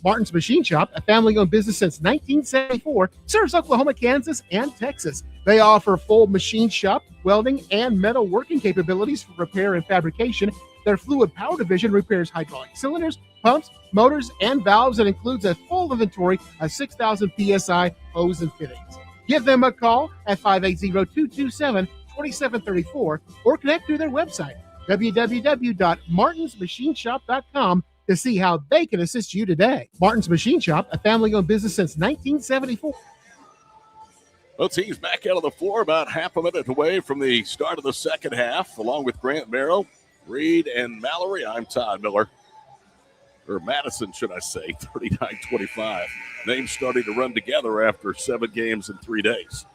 Martin's Machine Shop, a family-owned business since 1974, serves Oklahoma, Kansas, and Texas. They offer full machine shop, welding, and metal working capabilities for repair and fabrication. Their fluid power division repairs hydraulic cylinders, pumps, motors, and valves, and includes a full inventory of 6,000 PSI hose and fittings. Give them a call at 580-227-2734 or connect through their website, www.martinsmachineshop.com, to see how they can assist you today. Martin's Machine Shop, a family-owned business since 1974. Both teams back out on the floor about half a minute away from the start of the second half, along with Grant Merrill, Reed, and Mallory. I'm Todd Miller. Or Madison, should I say, 39-25. Names starting to run together after 7 games in 3 days.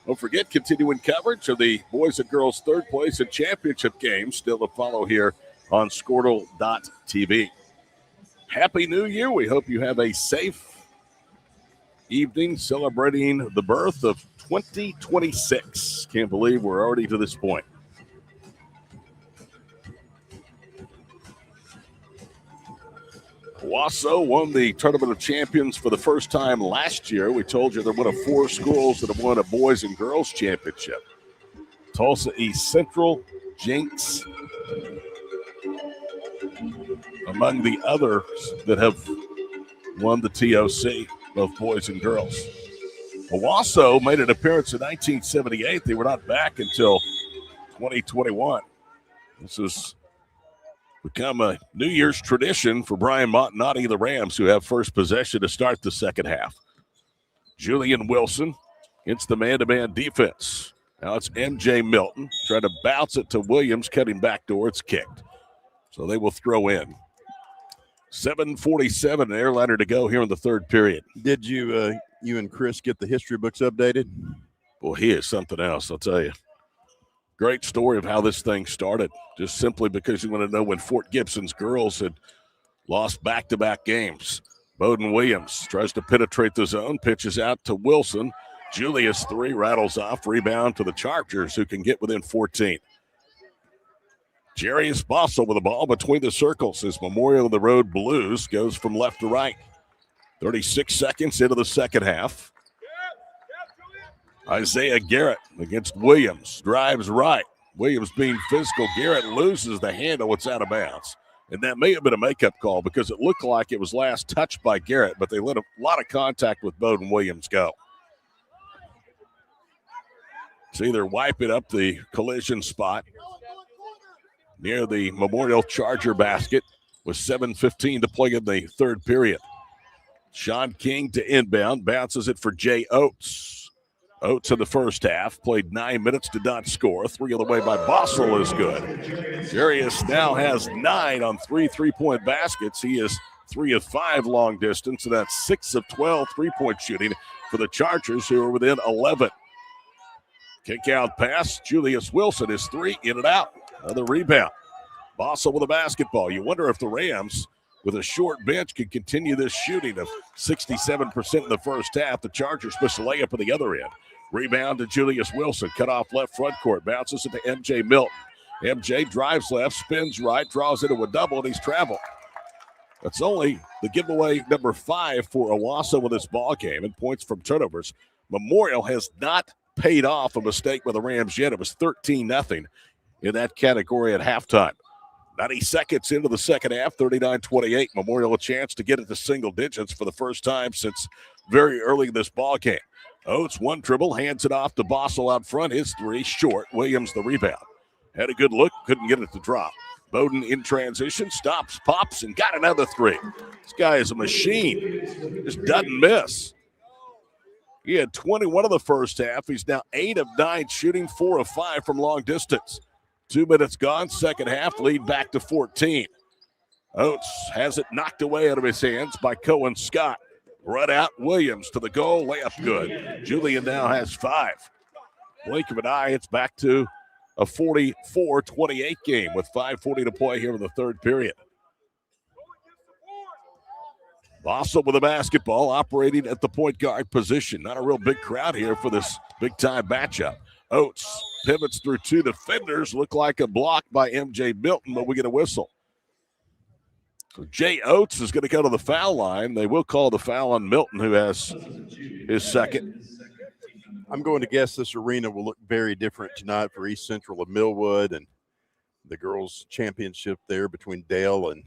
Don't forget, continuing coverage of the boys and girls third place and championship games still to follow here on Squirtle.tv. Happy New Year. We hope you have a safe evening celebrating the birth of 2026. Can't believe we're already to this point. Owasso won the Tournament of Champions for the first time last year. We told you they're one of 4 schools that have won a boys and girls championship. Tulsa East Central, Jinx, among the others that have won the TOC, both boys and girls. Owasso made an appearance in 1978. They were not back until 2021. This has become a New Year's tradition for Brian Montanati, the Rams, who have first possession to start the second half. Julian Wilson against the man-to-man defense. Now it's MJ Milton trying to bounce it to Williams, cutting back door. It's kicked. So they will throw in. 7:47, an airliner to go here in the third period. Did you and Chris get the history books updated? Well, he is something else, I'll tell you. Great story of how this thing started, just simply because you want to know when Fort Gibson's girls had lost back-to-back games. Bowden Williams tries to penetrate the zone, pitches out to Wilson. Julius 3 rattles off, rebound to the Chargers, who can get within 14. Jarius Bossel with the ball between the circles as Memorial of the Road Blues goes from left to right. 36 seconds into the second half. Isaiah Garrett against Williams. Drives right. Williams being physical. Garrett loses the handle. It's out of bounds. And that may have been a makeup call because it looked like it was last touched by Garrett, but they let a lot of contact with Bowden Williams go. It's either wiping up the collision spot near the Memorial Charger basket with 7:15 to play in the third period. Sean King to inbound, bounces it for Jay Oates. Oates in the first half, played 9 minutes, did not score. 3 on the way by Bossel is good. Jarius now has 9 on 3 3-point baskets. He is 3 of 5 long distance, and that's 6 of 12 3-point shooting for the Chargers, who are within 11. Kick out pass. Julius Wilson is 3, in and out. Another rebound. Bossel with a basketball. You wonder if the Rams, with a short bench, could continue this shooting of 67% in the first half. The Chargers push the layup at the other end. Rebound to Julius Wilson. Cut off left front court. Bounces it to MJ Milton. MJ drives left, spins right, draws into a double, and he's traveled. That's only the giveaway number 5 for Owasso with this ball game, and points from turnovers. Memorial has not paid off a mistake with the Rams yet. It was 13-0 in that category at halftime. 90 seconds into the second half, 39-28. Memorial a chance to get it to single digits for the first time since very early in this ball game. Oates, one dribble, hands it off to Bossel out front. His 3 short. Williams the rebound. Had a good look, couldn't get it to drop. Bowden in transition, stops, pops, and got another 3. This guy is a machine. Just doesn't miss. He had 21 in the first half. He's now 8 of 9 shooting, 4 of 5 from long distance. 2 minutes gone, second half, lead back to 14. Oates has it knocked away out of his hands by Cohen Scott. Run out, Williams to the goal, layup good. Julian now has 5. Blink of an eye, it's back to a 44-28 game with 5:40 to play here in the third period. Bossel with the basketball, operating at the point guard position. Not a real big crowd here for this big-time matchup. Oates pivots through 2 defenders. Look like a block by MJ Milton, but we get a whistle. So Jay Oates is going to go to the foul line. They will call the foul on Milton, who has his second. I'm going to guess this arena will look very different tonight for East Central of Millwood and the girls' championship there between Dale and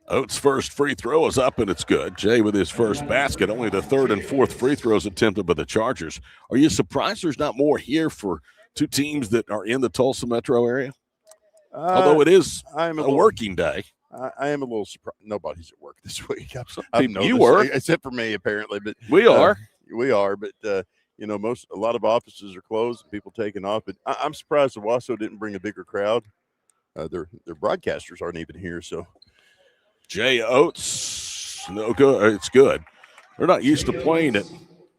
Oates' first free throw is up, and it's good. Jay with his first basket, only the third and fourth free throws attempted by the Chargers. Are you surprised there's not more here for 2 teams that are in the Tulsa metro area? Although it is a working day. I am a little surprised. Nobody's at work this week. You were. Except for me, apparently. But we are. We are. But, a lot of offices are closed and people taking off. But I'm surprised Owasso didn't bring a bigger crowd. Their broadcasters aren't even here, so. Jay Oates, no good. It's good. They're not used to playing at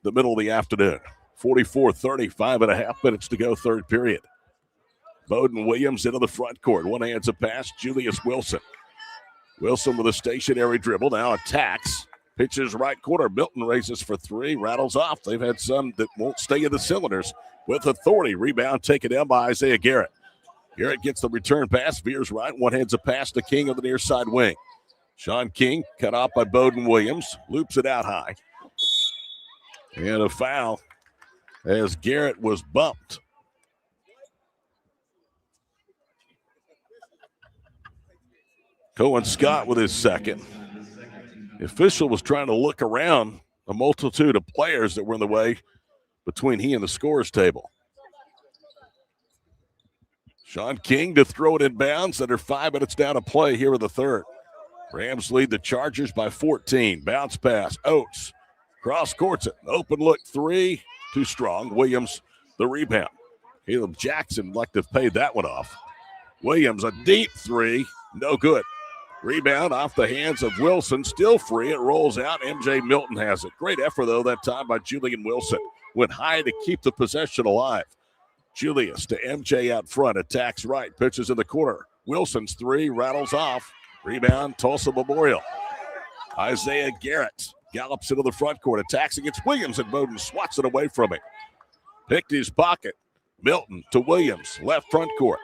the middle of the afternoon. 44-30, 5.5 minutes to go, third period. Bowden Williams into the front court. One hands a pass, Julius Wilson. Wilson with a stationary dribble, now attacks. Pitches right corner. Milton raises for 3, rattles off. They've had some that won't stay in the cylinders with authority. Rebound taken down by Isaiah Garrett. Garrett gets the return pass, veers right, one heads a pass to King on the near side wing. Sean King cut off by Bowden Williams, loops it out high. And a foul as Garrett was bumped. Cohen Scott with his second. The official was trying to look around a multitude of players that were in the way between he and the scorer's table. Sean King to throw it in bounds. Under 5 minutes down to play here in the third. Rams lead the Chargers by 14. Bounce pass. Oates cross courts it. Open look three. Too strong. Williams the rebound. Caleb Jackson like to have paid that one off. Williams a deep three. No good. Rebound off the hands of Wilson. Still free. It rolls out. MJ Milton has it. Great effort, though, that time by Julian Wilson. Went high to keep the possession alive. Julius to MJ out front. Attacks right. Pitches in the corner. Wilson's three. Rattles off. Rebound. Tulsa Memorial. Isaiah Garrett gallops into the front court. Attacks against Williams, and Bowden swats it away from him. Picked his pocket. Milton to Williams. Left front court.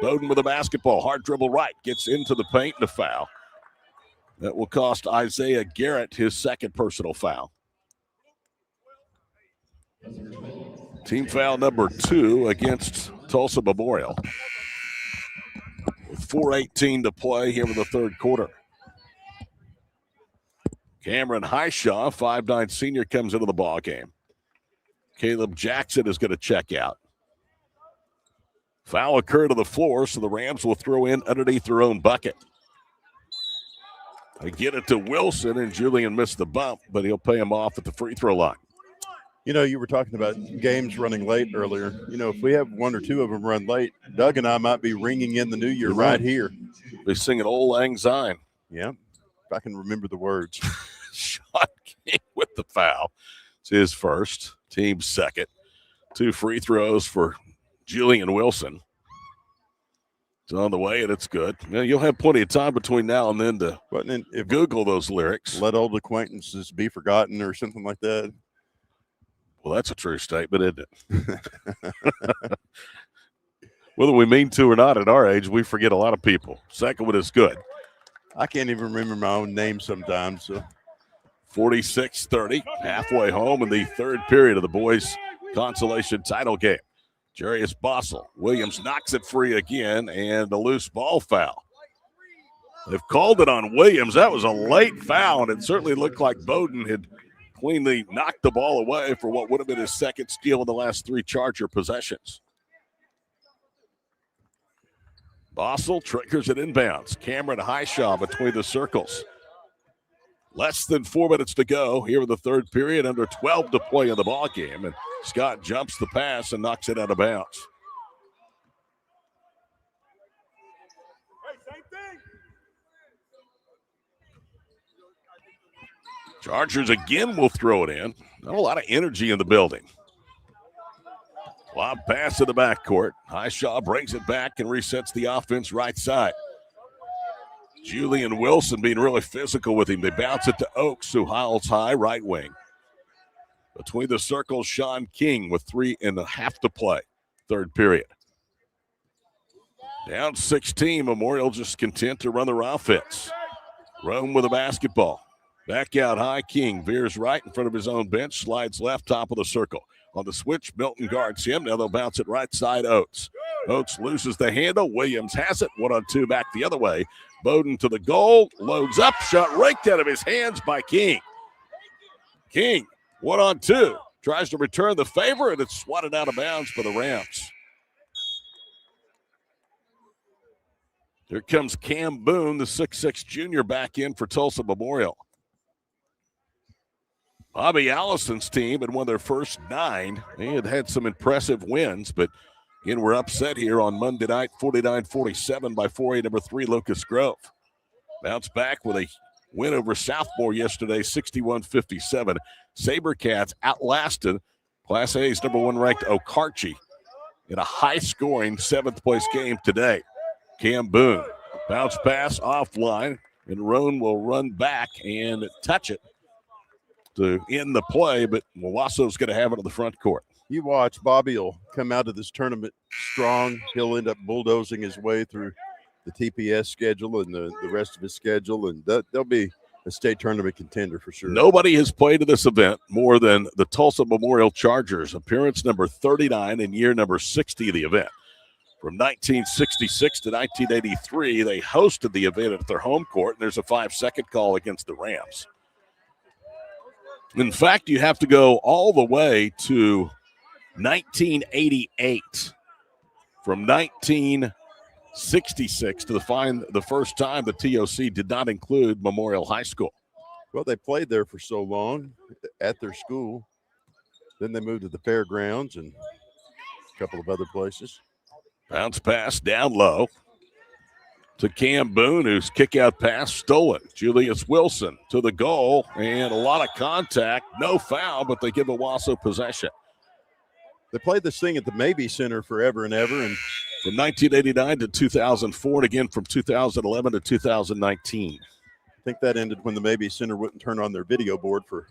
Bowden with a basketball. Hard dribble right. Gets into the paint and a foul. That will cost Isaiah Garrett his second personal foul. Team foul number 2 against Tulsa Memorial. With 4:18 to play here in the third quarter. Cameron Highshaw, 5'9" senior, comes into the ball game. Caleb Jackson is going to check out. Foul occurred to the floor, so the Rams will throw in underneath their own bucket. They get it to Wilson, and Julian missed the bump, but he'll pay him off at the free throw line. You know, you were talking about games running late earlier. You know, if we have one or two of them run late, Doug and I might be ringing in the new year right here. They sing an Old Lang Syne. Yeah, if I can remember the words. Sean King with the foul. It's his first, team's second. 2 free throws for Julian Wilson. It's on the way, and it's good. Yeah, you'll have plenty of time between now and then to Google those lyrics. Let old acquaintances be forgotten or something like that. Well, that's a true statement, isn't it? Whether we mean to or not at our age, we forget a lot of people. Second one is good. I can't even remember my own name sometimes. So. 46-30, halfway home in the third period of the boys' consolation title game. Jarius Bossel. Williams knocks it free again, and a loose ball foul. They've called it on Williams. That was a late foul, and it certainly looked like Bowden had cleanly knocked the ball away for what would have been his second steal in the last 3 Charger possessions. Bossel triggers it inbounds. Cameron Highshaw between the circles. Less than 4 minutes to go here in the third period, under 12 to play in the ball game, and Scott jumps the pass and knocks it out of bounds. Chargers again will throw it in. Not a lot of energy in the building. Lob pass to the backcourt. Highshaw brings it back and resets the offense right side. Julian Wilson being really physical with him. They bounce it to Oaks, who howls high right wing. Between the circles, Sean King with 3.5 to play. Third period. Down 16, Memorial just content to run their offense. Rome with a basketball. Back out high, King veers right in front of his own bench, slides left, top of the circle. On the switch, Milton guards him. Now they'll bounce it right side, Oates. Oates loses the handle. Williams has it. 1-on-2 back the other way. Bowden to the goal. Loads up. Shot raked out of his hands by King. King, 1-on-2. Tries to return the favor, and it's swatted out of bounds for the Rams. Here comes Cam Boone, the 6'6 junior, back in for Tulsa Memorial. Bobby Allison's team had won their first 9. They had had some impressive wins, but again, we're upset here on Monday night, 49-47 by 4A number 3 Locust Grove. Bounce back with a win over Southmore yesterday, 61-57. Sabercats outlasted Class A's number 1 ranked Okarche in a high-scoring 7th-place game today. Cam Boone, bounce pass offline, and Roan will run back and touch it to end the play, but Owasso's going to have it on the front court. You watch, Bobby will come out of this tournament strong. He'll end up bulldozing his way through the TPS schedule and the rest of his schedule, and they'll be a state tournament contender for sure. Nobody has played in this event more than the Tulsa Memorial Chargers, appearance number 39 and year number 60 of the event. From 1966 to 1983, they hosted the event at their home court, and there's a 5-second call against the Rams. In fact, you have to go all the way to 1988. From 1966 to find the first time the TOC did not include Memorial High School. Well, they played there for so long at their school. Then they moved to the fairgrounds and a couple of other places. Bounce pass down low to Cam Boone, whose kick-out pass stolen. Julius Wilson to the goal, and a lot of contact. No foul, but they give Owasso possession. They played this thing at the Mabee Center forever and ever. And from 1989 to 2004, and again from 2011 to 2019. I think that ended when the Mabee Center wouldn't turn on their video board for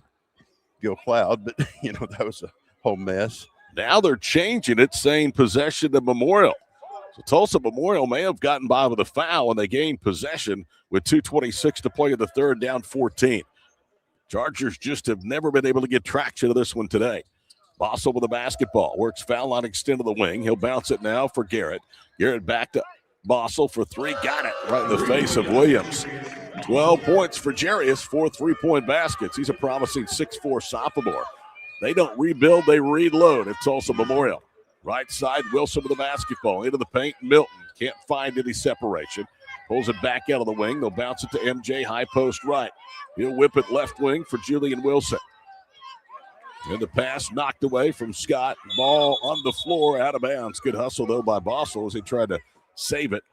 Gil Cloud, but, that was a whole mess. Now they're changing it, saying possession to Memorial. So Tulsa Memorial may have gotten by with a foul, and they gained possession with 2:26 to play in the third, down 14. Chargers just have never been able to get traction to this one today. Bossel with the basketball, works foul line extend to the wing. He'll bounce it now for Garrett. Garrett back to Bossel for three. Got it right in the face of Williams. 12 points for Jarius, 4 3-point baskets. He's a promising 6'4" sophomore. They don't rebuild, they reload at Tulsa Memorial. Right side, Wilson with the basketball. Into the paint, Milton. Can't find any separation. Pulls it back out of the wing. They'll bounce it to MJ, high post right. He'll whip it left wing for Julian Wilson. And the pass knocked away from Scott. Ball on the floor, out of bounds. Good hustle, though, by Bossel as he tried to save it.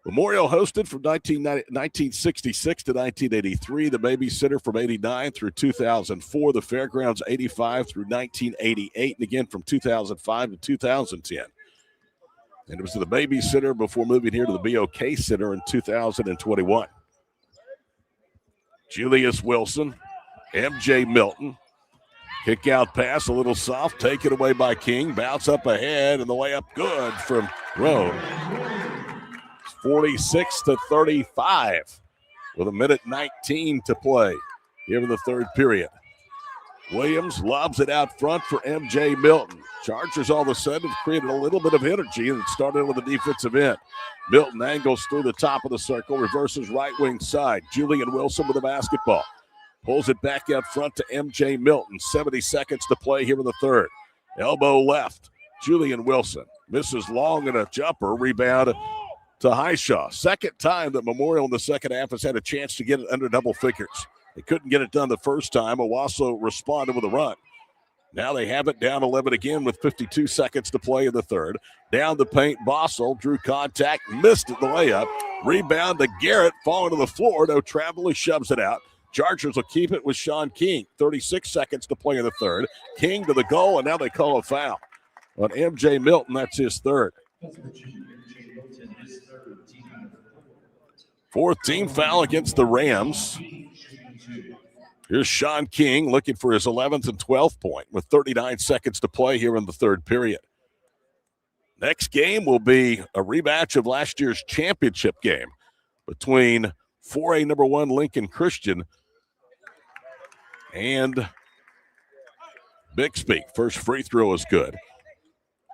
Memorial hosted from 1966 to 1983. The Mabee Center from 89 through 2004. The Fairgrounds 85 through 1988. And again from 2005 to 2010. And it was to the Mabee Center before moving here to the BOK Center in 2021. Julius Wilson, MJ Milton. Kick out pass, a little soft, taken away by King. Bounce up ahead, and the layup good from Rowe. 46-35 with 1:19 to play here in the third period. Williams lobs it out front for MJ Milton. Chargers all of a sudden have created a little bit of energy, and it started with the defensive end. Milton angles through the top of the circle, reverses right wing side. Julian Wilson with the basketball. Pulls it back out front to MJ Milton. 70 seconds to play here in the third. Elbow left. Julian Wilson misses long and a jumper. Rebound to Highshaw. Second time that Memorial in the second half has had a chance to get it under double figures. They couldn't get it done the first time. Owasso responded with a run. Now they have it down 11 again with 52 seconds to play in the third. Down the paint, Bossel drew contact, missed it, the layup. Rebound to Garrett, falling to the floor. No travel, he shoves it out. Chargers will keep it with Sean King. 36 seconds to play in the third. King to the goal, and now they call a foul on MJ Milton. That's his third. Fourth team foul against the Rams. Here's Sean King looking for his 11th and 12th point with 39 seconds to play here in the third period. Next game will be a rematch of last year's championship game between 4A number 1 Lincoln Christian and Bixby. First free throw is good.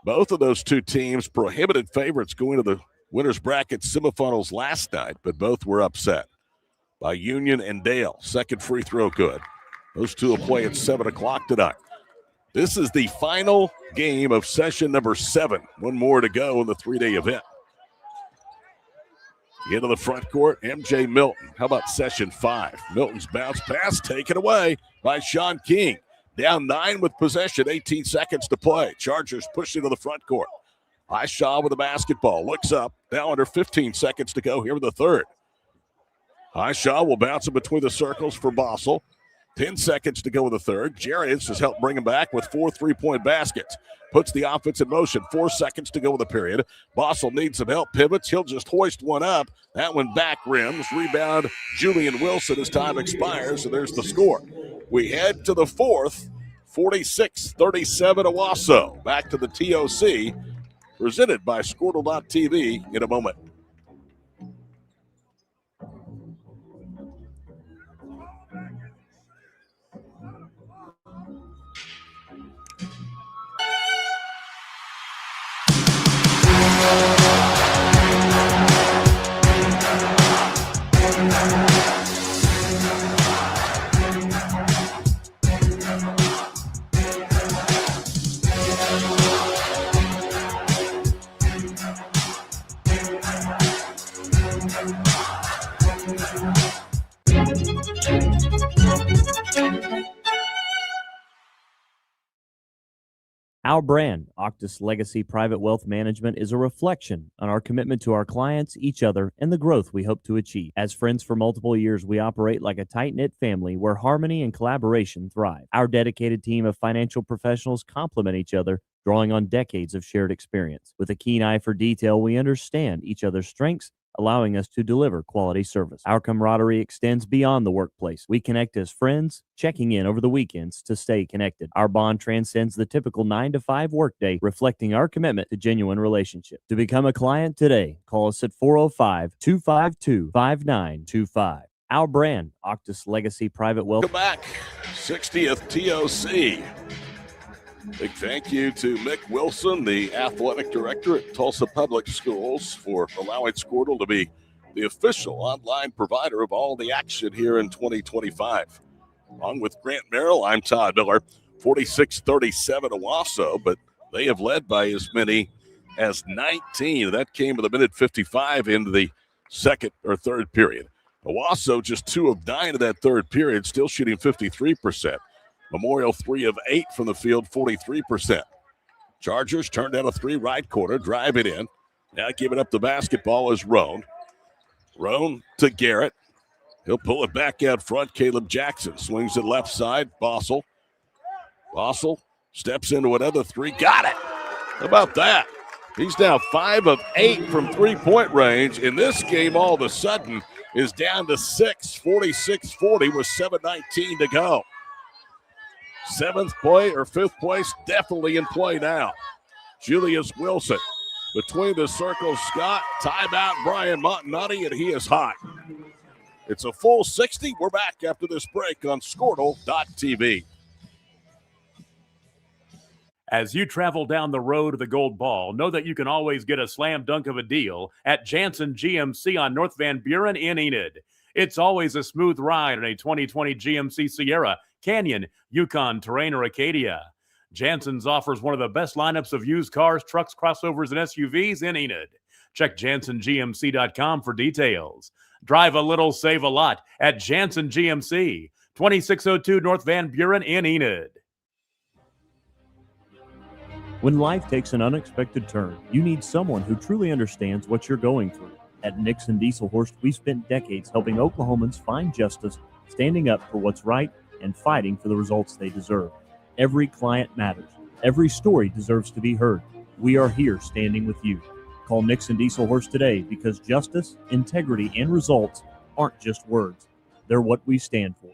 Both of those two teams prohibited favorites going to the winners bracket semifinals last night, but both were upset by Union and Dale. Second free throw good. Those two will play at 7 o'clock tonight. This is the final game of session number 7. One more to go in the 3-day event. Into the front court, MJ Milton. How about session 5? Milton's bounce pass taken away by Sean King. Down 9 with possession, 18 seconds to play. Chargers pushing to the front court. Highshaw with the basketball. Looks up. Now under 15 seconds to go here in the third. Highshaw will bounce it between the circles for Bossel. 10 seconds to go in the third. Jarius has helped bring him back with 4 3-point baskets. Puts the offense in motion. 4 seconds to go in the period. Bossel needs some help. Pivots. He'll just hoist one up. That one back rims. Rebound Julian Wilson as time expires. So there's the score. We head to the fourth. 46-37 Owasso. Back to the TOC, presented by Squirtle.tv in a moment. Our brand, Octus Legacy Private Wealth Management, is a reflection on our commitment to our clients, each other, and the growth we hope to achieve. As friends for multiple years, we operate like a tight-knit family where harmony and collaboration thrive. Our dedicated team of financial professionals complement each other, drawing on decades of shared experience. With a keen eye for detail, we understand each other's strengths, allowing us to deliver quality service. Our camaraderie extends beyond the workplace. We connect as friends, checking in over the weekends to stay connected. Our bond transcends the typical 9-to-5 workday, reflecting our commitment to genuine relationships. To become a client today, call us at 405-252-5925. Our brand, Octus Legacy Private Wealth. Welcome back. 60th TOC. Big thank you to Mick Wilson, the athletic director at Tulsa Public Schools, for allowing Squirtle to be the official online provider of all the action here in 2025. Along with Grant Merrill, I'm Todd Miller. 46-37 Owasso, but they have led by as many as 19. That came with a minute 55 into the second or third period. Owasso just 2 of 9 in that third period, still shooting 53%. Memorial 3 of 8 from the field, 43%. Chargers turned down a 3 right corner, drive it in. Now giving up the basketball is Roan. Roan to Garrett. He'll pull it back out front. Caleb Jackson swings it left side. Bossel steps into another 3. Got it. How about that? He's now 5 of 8 from three-point range. In this game, all of a sudden, is down to 6, 46-40 with 7:19 to go. 7th play or 5th place definitely in play now. Julius Wilson between the circles. Scott, timeout, Brian Montanati, and he is hot. It's a full 60. We're back after this break on Squirtle.tv. As you travel down the road of the gold ball, know that you can always get a slam dunk of a deal at Janssen GMC on North Van Buren in Enid. It's always a smooth ride in a 2020 GMC Sierra, Canyon, Yukon, Terrain, or Acadia. Janssen's offers one of the best lineups of used cars, trucks, crossovers, and SUVs in Enid. Check JanssenGMC.com for details. Drive a little, save a lot at Janssen GMC, 2602 North Van Buren in Enid. When life takes an unexpected turn, you need someone who truly understands what you're going through. At Nixon Dieselhorst, we've spent decades helping Oklahomans find justice, standing up for what's right, and fighting for the results they deserve. Every client matters. Every story deserves to be heard. We are here standing with you. Call Nixon Dieselhorst today because justice, integrity, and results aren't just words. They're what we stand for.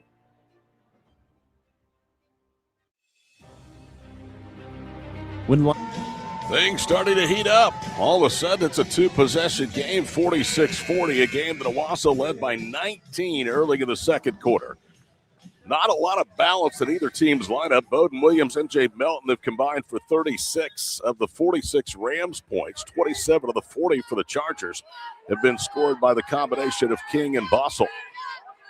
Things starting to heat up. All of a sudden, it's a 2-possession game, 46-40, a game that Owasso led by 19 early in the second quarter. Not a lot of balance in either team's lineup. Bowden Williams and J. Melton have combined for 36 of the 46 Rams points. 27 of the 40 for the Chargers have been scored by the combination of King and Bossel.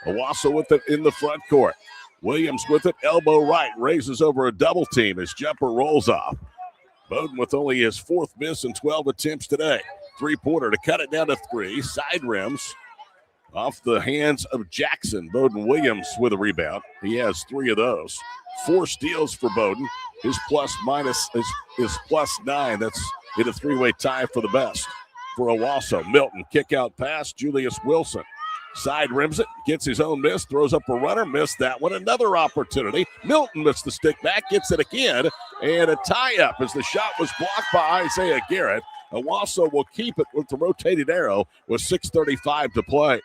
Owasso with it in the front court. Williams with it, elbow right, raises over a double team as jumper rolls off. Bowden with only his 4th miss in 12 attempts today. 3-pointer to cut it down to 3. Side rims off the hands of Jackson. Bowden Williams with a rebound. He has 3 of those. 4 steals for Bowden. His plus minus is plus 9. That's in a 3-way tie for the best for Owasso. Milton, kick out pass. Julius Wilson. Side rims it, gets his own miss, throws up a runner, missed that one. Another opportunity. Milton missed the stick back, gets it again, and a tie-up as the shot was blocked by Isaiah Garrett. Owasso will keep it with the rotated arrow with 6:35 to play.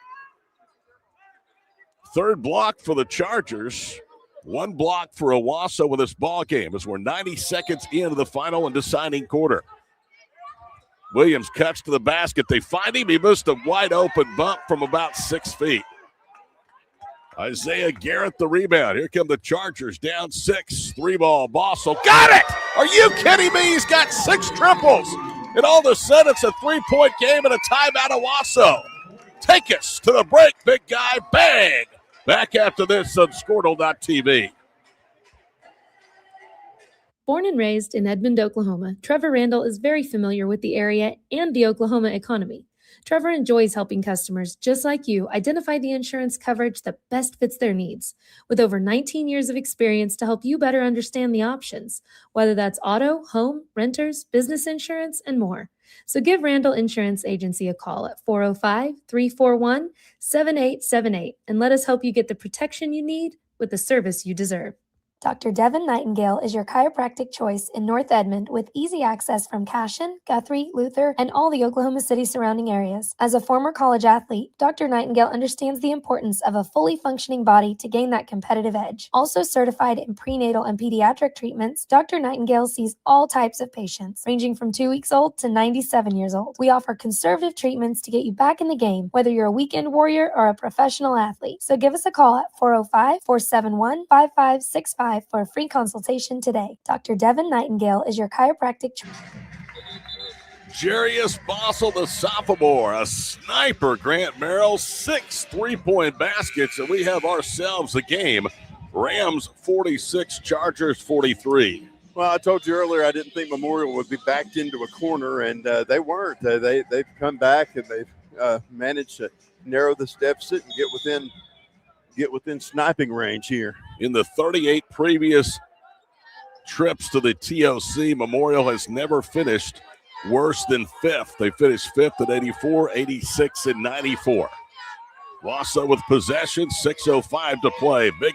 Third block for the Chargers. One block for Owasso with this ball game as we're 90 seconds into the final and deciding quarter. Williams cuts to the basket. They find him. He missed a wide open bump from about 6 feet. Isaiah Garrett the rebound. Here come the Chargers down 6. 3-ball. Bossel got it. Are you kidding me? He's got 6 triples. And all of a sudden it's a 3-point game and a timeout Owasso. Take us to the break, big guy. Bang. Back after this on Squirtle.tv. Born and raised in Edmond, Oklahoma, Trevor Randall is very familiar with the area and the Oklahoma economy. Trevor enjoys helping customers just like you identify the insurance coverage that best fits their needs. With over 19 years of experience to help you better understand the options, whether that's auto, home, renters, business insurance, and more. So give Randall Insurance Agency a call at 405-341-7878 and let us help you get the protection you need with the service you deserve. Dr. Devin Nightingale is your chiropractic choice in North Edmond with easy access from Cashion, Guthrie, Luther, and all the Oklahoma City surrounding areas. As a former college athlete, Dr. Nightingale understands the importance of a fully functioning body to gain that competitive edge. Also certified in prenatal and pediatric treatments, Dr. Nightingale sees all types of patients, ranging from 2 weeks old to 97 years old. We offer conservative treatments to get you back in the game, whether you're a weekend warrior or a professional athlete. So give us a call at 405-471-5565 for a free consultation today. Dr. Devin Nightingale is your chiropractic Jarius Bossel, the sophomore, a sniper. Grant Merrill, 6 3-point baskets, and we have ourselves a game. Rams 46, Chargers 43. Well, I told you earlier I didn't think Memorial would be backed into a corner, and they weren't. They've come back, and they've managed to narrow this deficit and get within sniping range here. In the 38 previous trips to the TOC, Memorial has never finished worse than 5th. They finished 5th at 84, 86, and 94. Owasso with possession, 6:05 to play. Big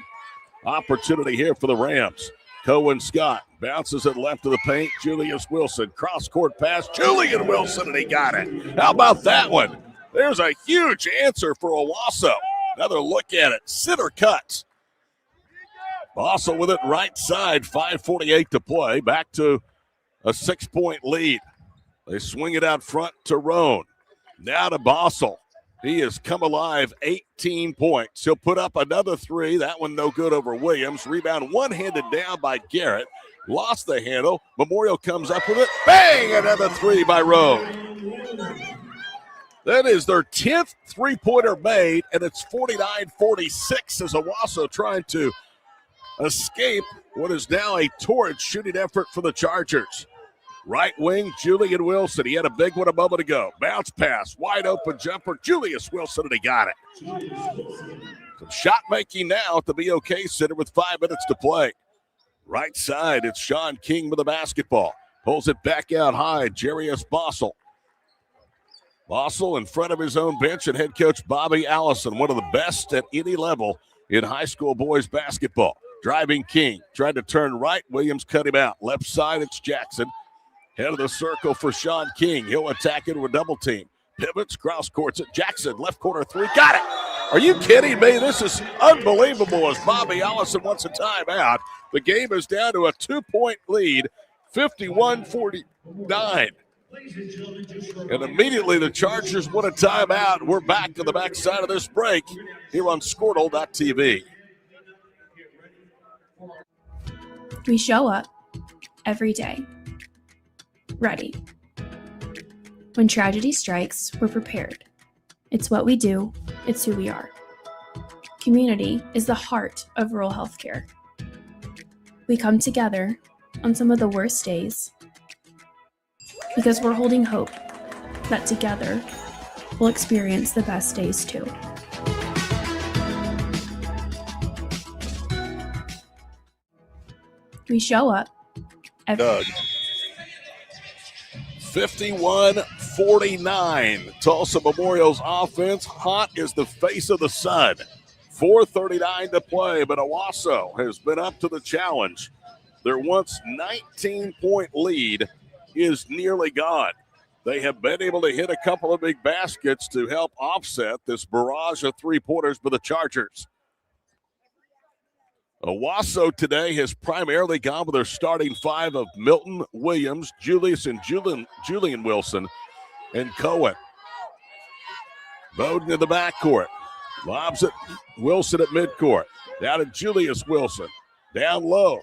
opportunity here for the Rams. Cohen Scott bounces it left of the paint. Julius Wilson, cross-court pass. Julian Wilson, and he got it. How about that one? There's a huge answer for Owasso. Another look at it. Center cuts. Bossel with it right side. 5:48 to play. Back to a 6-point lead. They swing it out front to Roan. Now to Bossel. He has come alive, 18 points. He'll put up another 3. That one no good over Williams. Rebound one-handed down by Garrett. Lost the handle. Memorial comes up with it. Bang! Another 3 by Roan. That is their 10th 3-pointer made, and it's 49-46 as Owasso trying to escape what is now a torrid shooting effort for the Chargers. Right wing, Julian Wilson. He had a big one a moment ago. Bounce pass, wide open jumper. Julius Wilson, and he got it. Some shot making now at the BOK Center with 5 minutes to play. Right side, it's Sean King with the basketball. Pulls it back out high, Jarius Bossel. Bossel in front of his own bench and head coach Bobby Allison, one of the best at any level in high school boys basketball. Driving King, tried to turn right. Williams cut him out. Left side, it's Jackson. Head of the circle for Sean King. He'll attack it with a double team. Pivots, cross courts at Jackson. Left corner 3. Got it. Are you kidding me? This is unbelievable as Bobby Allison wants a timeout. The game is down to a 2-point lead, 51-49. And immediately the Chargers want a timeout. We're back to the backside of this break here on Squirtle.tv. We show up every day, ready. When tragedy strikes, we're prepared. It's what we do, it's who we are. Community is the heart of rural healthcare. We come together on some of the worst days because we're holding hope that together we'll experience the best days too. We show up every Doug. 51-49. Tulsa Memorial's offense hot as the face of the sun. 4:39 to play, but Owasso has been up to the challenge. Their once 19-point lead is nearly gone. They have been able to hit a couple of big baskets to help offset this barrage of 3-pointers for the Chargers. Owasso today has primarily gone with their starting five of Milton, Williams, Julius, and Julian Wilson, and Cohen. Bowden in the backcourt. Lobs it. Wilson at midcourt. Down to Julius Wilson. Down low.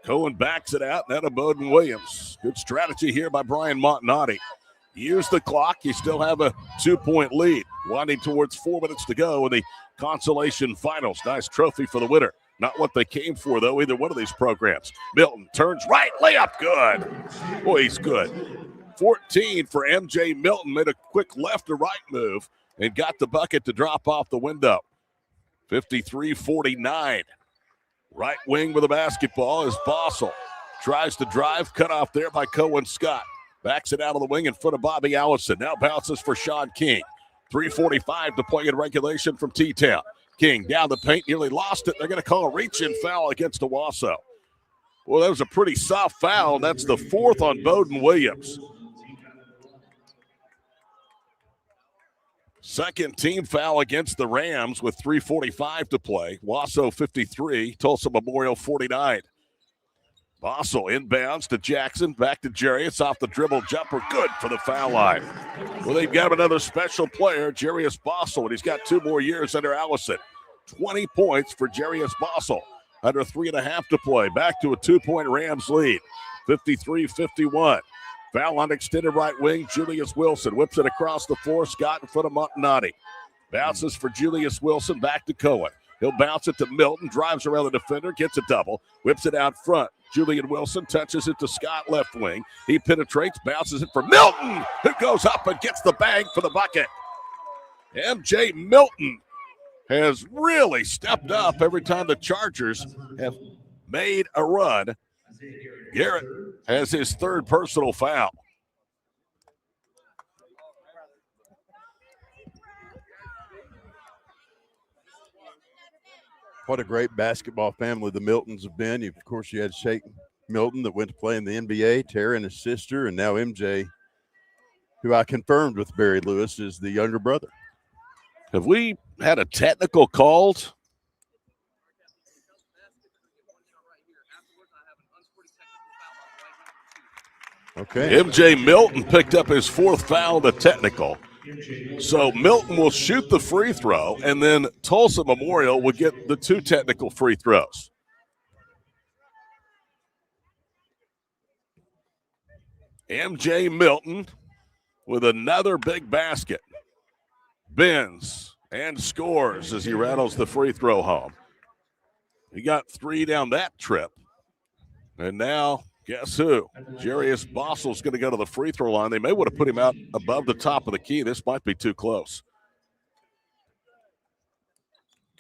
Cohen backs it out. Now to Bowden Williams. Good strategy here by Brian Montanati. Use the clock. You still have a 2-point lead. Winding towards 4 minutes to go in the consolation finals. Nice trophy for the winner. Not what they came for, though, either one of these programs. Milton turns right. Layup good. Boy, he's good. 14 for MJ Milton. Made a quick left to right move and got the bucket to drop off the window. 53-49. Right wing with the basketball is Bossel. Tries to drive. Cut off there by Cohen Scott. Backs it out of the wing in front of Bobby Allison. Now bounces for Sean King. 3:45 to play in regulation from T-Town. King down the paint. Nearly lost it. They're going to call a reach-in foul against Owasso. Well, that was a pretty soft foul. That's the fourth on Bowden Williams. Second team foul against the Rams with 3:45 to play. Owasso 53, Tulsa Memorial 49. Bossel inbounds to Jackson, back to Jarius, off the dribble jumper, good for the foul line. Well, they've got another special player, Jarius Bossel, and he's got 2 more years under Allison. 20 points for Jarius Bossel. Under 3.5 to play, back to a 2-point Rams lead, 53-51. Foul on extended right wing, Julius Wilson whips it across the floor, Scott in front of Montanati. Bounces for Julius Wilson, back to Cohen. He'll bounce it to Milton, drives around the defender, gets a double, whips it out front. Julian Wilson touches it to Scott left wing. He penetrates, bounces it for Milton, who goes up and gets the bang for the bucket. MJ Milton has really stepped up every time the Chargers have made a run. Garrett has his 3rd personal foul. What a great basketball family the Miltons have been. Of course, you had Shake Milton that went to play in the NBA, Tara and his sister, and now MJ, who I confirmed with Barry Lewis, is the younger brother. Have we had a technical called? Okay. MJ Milton picked up his 4th foul, the technical. So Milton will shoot the free throw, and then Tulsa Memorial will get the 2 technical free throws. MJ Milton with another big basket. Bends and scores as he rattles the free throw home. He got 3 down that trip. And now, guess who? Jarius Bossel's going to go to the free throw line. They may want to put him out above the top of the key. This might be too close.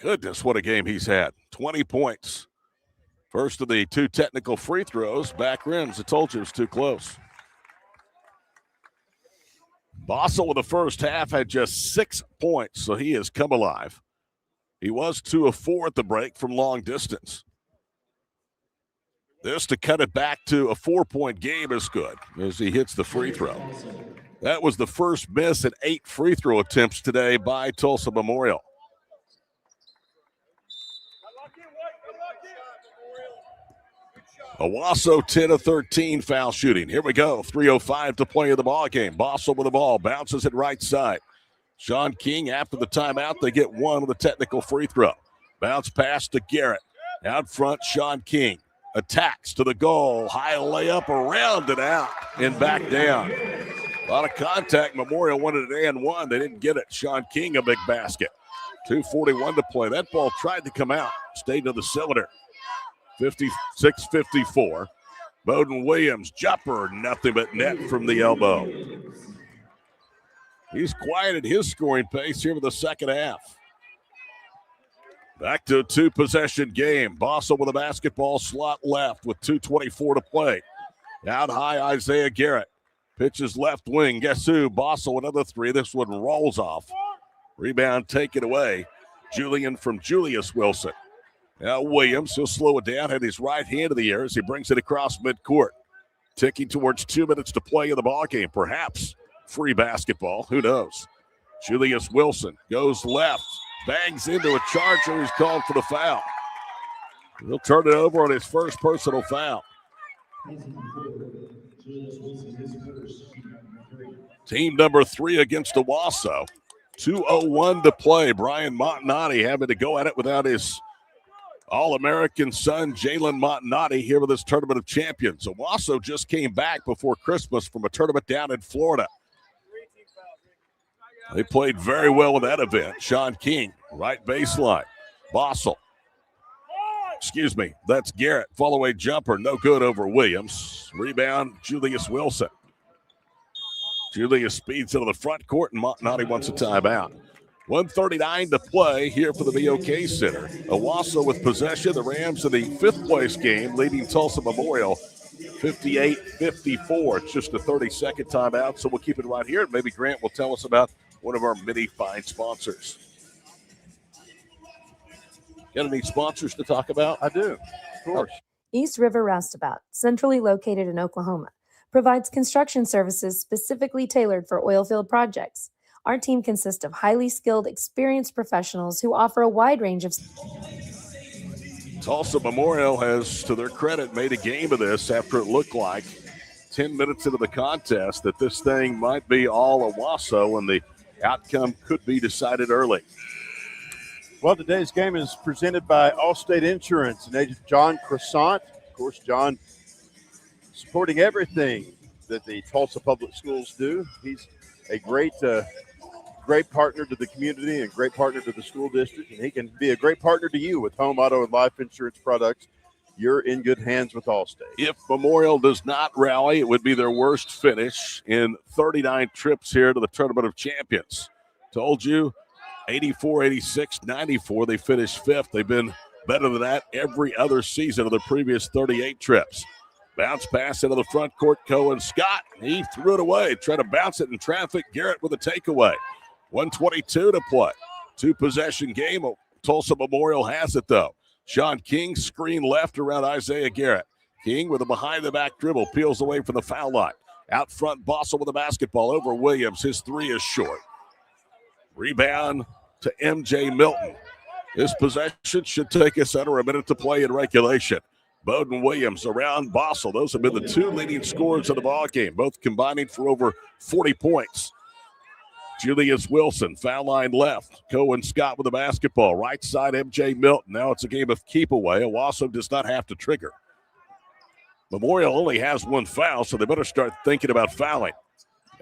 Goodness, what a game he's had. 20 points. First of the 2 technical free throws. Back rims. I told you it was too close. Bossel in the first half had just 6 points, so he has come alive. He was 2 of 4 at the break from long distance. This to cut it back to a 4-point game is good as he hits the free throw. That was the first miss at 8 free throw attempts today by Tulsa Memorial. Owasso 10 of 13 foul shooting. Here we go. 3:05 to play in the ball game. Bossel with the ball, bounces it right side. Sean King after the timeout, they get 1 with a technical free throw. Bounce pass to Garrett. Out front, Sean King. Attacks to the goal. High layup around and out and back down. A lot of contact. Memorial wanted it and 1. They didn't get it. Sean King, a big basket. 2:41 to play. That ball tried to come out. Stayed to the cylinder. 56-54. Bowden Williams, jumper, nothing but net from the elbow. He's quieted his scoring pace here for the second half. Back to a 2-possession game. Bossel with a basketball, slot left with 2:24 to play. Out high, Isaiah Garrett. Pitches left wing. Guess who? Bossel, another 3. This one rolls off. Rebound taken away. Julian from Julius Wilson. Now Williams, he'll slow it down, had his right hand in the air as he brings it across midcourt. Ticking towards 2 minutes to play in the ballgame. Perhaps free basketball. Who knows? Julius Wilson goes left. Bangs into a Charger who's called for the foul. He'll turn it over on his first personal foul. Team number 3 against Owasso. 2:01 to play. Brian Montanati having to go at it without his All-American son, Jalen Montanati, here with this Tournament of Champions. Owasso just came back before Christmas from a tournament down in Florida. They played very well in that event. Sean King, right baseline. Bossel. Excuse me, that's Garrett. Follow-away jumper, no good over Williams. Rebound, Julius Wilson. Julius speeds into the front court, and Montanati wants a timeout. 1:39 to play here for the BOK Center. Owasso with possession. The Rams in the 5th place game, leading Tulsa Memorial 58-54. It's just a 30-second timeout, so we'll keep it right here. And maybe Grant will tell us about one of our many fine sponsors. Got any sponsors to talk about? I do, of course. East River Roustabout, centrally located in Oklahoma, provides construction services specifically tailored for oilfield projects. Our team consists of highly skilled, experienced professionals who offer a wide range of... Tulsa Memorial has, to their credit, made a game of this after it looked like 10 minutes into the contest that this thing might be all Owasso and the outcome could be decided early. Well, today's game is presented by Allstate Insurance and Agent John Croissant. Of course, John supporting everything that the Tulsa Public Schools do. He's a great partner to the community and great partner to the school district, and he can be a great partner to you with home, auto, and life insurance products. You're in good hands with Allstate. If Memorial does not rally, it would be their worst finish in 39 trips here to the Tournament of Champions. Told you, 84, 86, 94, they finished 5th. They've been better than that every other season of the previous 38 trips. Bounce pass into the front court, Cohen Scott. He threw it away, tried to bounce it in traffic. Garrett with a takeaway. 1:22 to play. 2-possession game. Tulsa Memorial has it, though. Sean King, screen left around Isaiah Garrett. King with a behind-the-back dribble, peels away from the foul line. Out front, Bossel with the basketball over Williams. His 3 is short. Rebound to MJ Milton. This possession should take us under a minute to play in regulation. Bowden Williams around Bossel. Those have been the 2 leading scorers of the ballgame, both combining for over 40 points. Julius Wilson, foul line left. Cohen Scott with the basketball. Right side, MJ Milton. Now it's a game of keep away. Owasso does not have to trigger. Memorial only has 1 foul, so they better start thinking about fouling.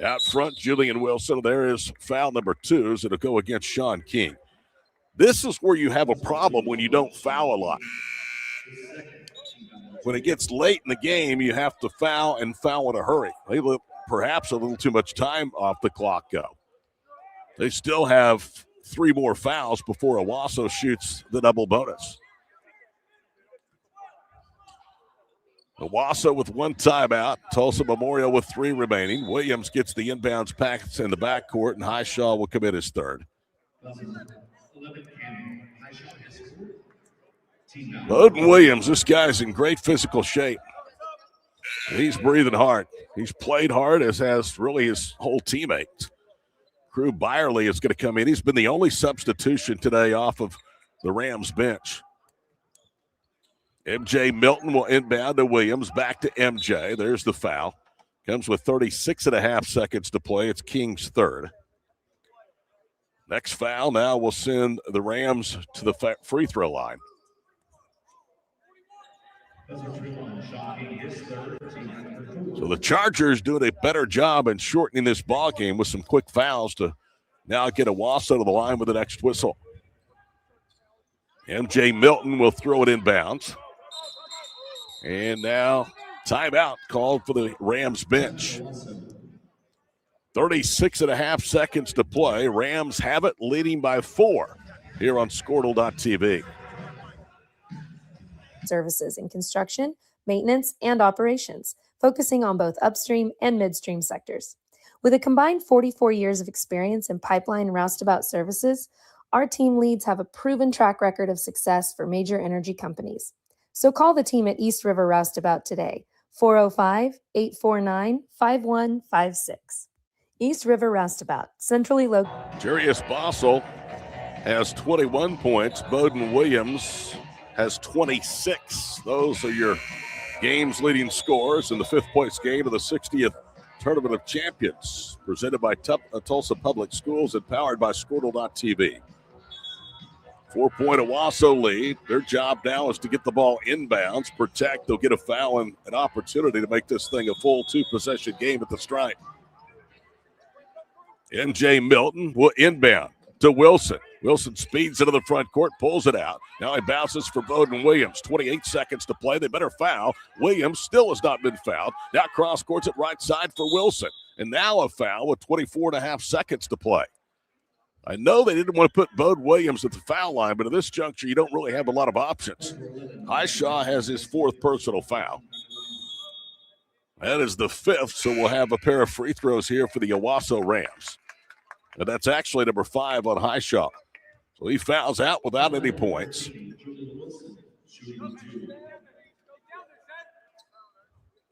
Out front, Julian Wilson. There is foul number 2, so it'll go against Sean King. This is where you have a problem when you don't foul a lot. When it gets late in the game, you have to foul in a hurry. They let perhaps a little too much time off the clock go. They still have 3 more fouls before Owasso shoots the double bonus. Owasso with 1 timeout. Tulsa Memorial with 3 remaining. Williams gets the inbounds pass in the backcourt, and Highshaw will commit his 3rd. Bowden Williams, this guy's in great physical shape. He's breathing hard. He's played hard, as has really his whole teammates. Crew Byerly is going to come in. He's been the only substitution today off of the Rams bench. MJ Milton will inbound to Williams. Back to MJ. There's the foul. Comes with 36.5 seconds to play. It's King's 3rd. Next foul now will send the Rams to the free throw line. So the Chargers doing a better job in shortening this ball game with some quick fouls to now get Owasso to the line with the next whistle. MJ Milton will throw it inbounds. And now timeout called for the Rams bench. 36.5 seconds to play. Rams have it, leading by 4 here on Squirtle.tv. Services in construction, maintenance, and operations, focusing on both upstream and midstream sectors. With a combined 44 years of experience in pipeline and roustabout services, our team leads have a proven track record of success for major energy companies. So call the team at East River Roustabout today, 405-849-5156. East River Roustabout, centrally located. Jarius Bossel has 21 points. Bowden Williams has 26. Those are your game's leading scores in the fifth-place game of the 60th Tournament of Champions, presented by Tulsa Public Schools and powered by Squirtle.tv. 4-point Owasso lead. Their job now is to get the ball inbounds, protect. They'll get a foul and an opportunity to make this thing a full two-possession game at the stripe. MJ Milton will inbound to Wilson. Wilson speeds into the front court, pulls it out. Now he bounces for Bowden Williams. 28 seconds to play. They better foul. Williams still has not been fouled. Now cross courts at right side for Wilson. And now a foul with 24 and a half seconds to play. I know they didn't want to put Bowden Williams at the foul line, but at this juncture, you don't really have a lot of options. Highshaw has his fourth personal foul. That is the fifth, so we'll have a pair of free throws here for the Owasso Rams. And that's actually number 5 on Highshaw. So he fouls out without any points.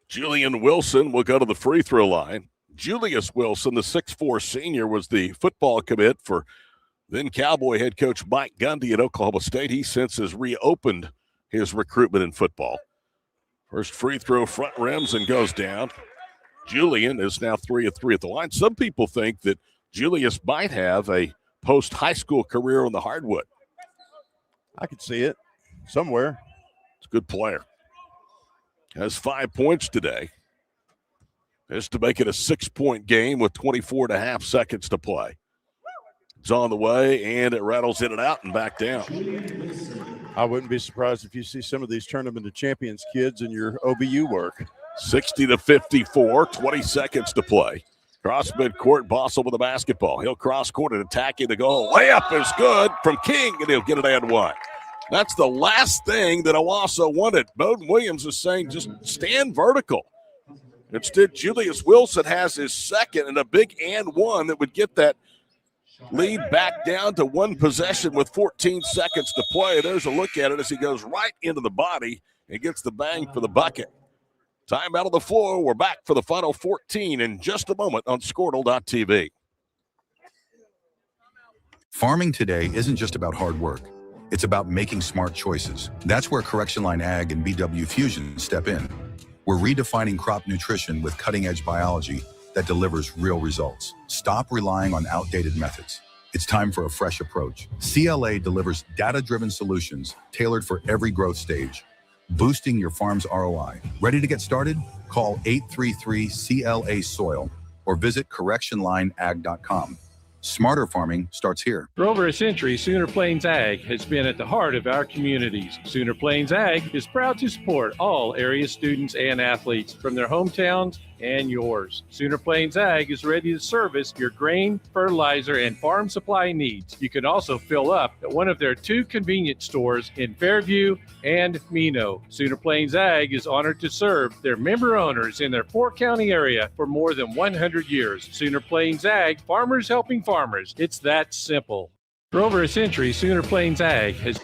Julian Wilson will go to the free throw line. Julius Wilson, the 6'4 senior, was the football commit for then Cowboy head coach Mike Gundy at Oklahoma State. He since has reopened his recruitment in football. First free throw front rims and goes down. Julian is now 3 of 3 at the line. Some people think that Julius might have a post-high school career on the hardwood. I could see it somewhere. It's a good player. Has 5 points today. Just to make it a 6-point game with 24 and a half seconds to play. It's on the way, and it rattles in and out and back down. I wouldn't be surprised if you see some of these Tournament of Champions kids in your OBU work. 60-54, 20 seconds to play. Cross midcourt, Bossel with the basketball. He'll cross court and attacking the goal. Layup is good from King, and he'll get it and one. That's the last thing that Owasso wanted. Bowden Williams is saying just stand vertical. Instead, Julius Wilson has his second and a big and one that would get that lead back down to one possession with 14 seconds to play. There's a look at it as he goes right into the body and gets the bang for the bucket. Time out on the floor. We're back for the final 14 in just a moment on Squirtle.tv. Farming today isn't just about hard work. It's about making smart choices. That's where Correction Line Ag and BW Fusion step in. We're redefining crop nutrition with cutting-edge biology that delivers real results. Stop relying on outdated methods. It's time for a fresh approach. CLA delivers data-driven solutions tailored for every growth stage, boosting your farm's ROI. Ready to get started? Call 833-CLA-SOIL or visit correctionlineag.com. Smarter farming starts here. For over a century, Sooner Plains Ag has been at the heart of our communities. Sooner Plains Ag is proud to support all area students and athletes from their hometowns and yours. Sooner Plains Ag is ready to service your grain, fertilizer, and farm supply needs. You can also fill up at one of their 2 convenience stores in Fairview and Mino. Sooner Plains Ag is honored to serve their member owners in their 4-county area for more than 100 years. Sooner Plains Ag, farmers helping farmers. It's that simple. For over a century, Sooner Plains Ag has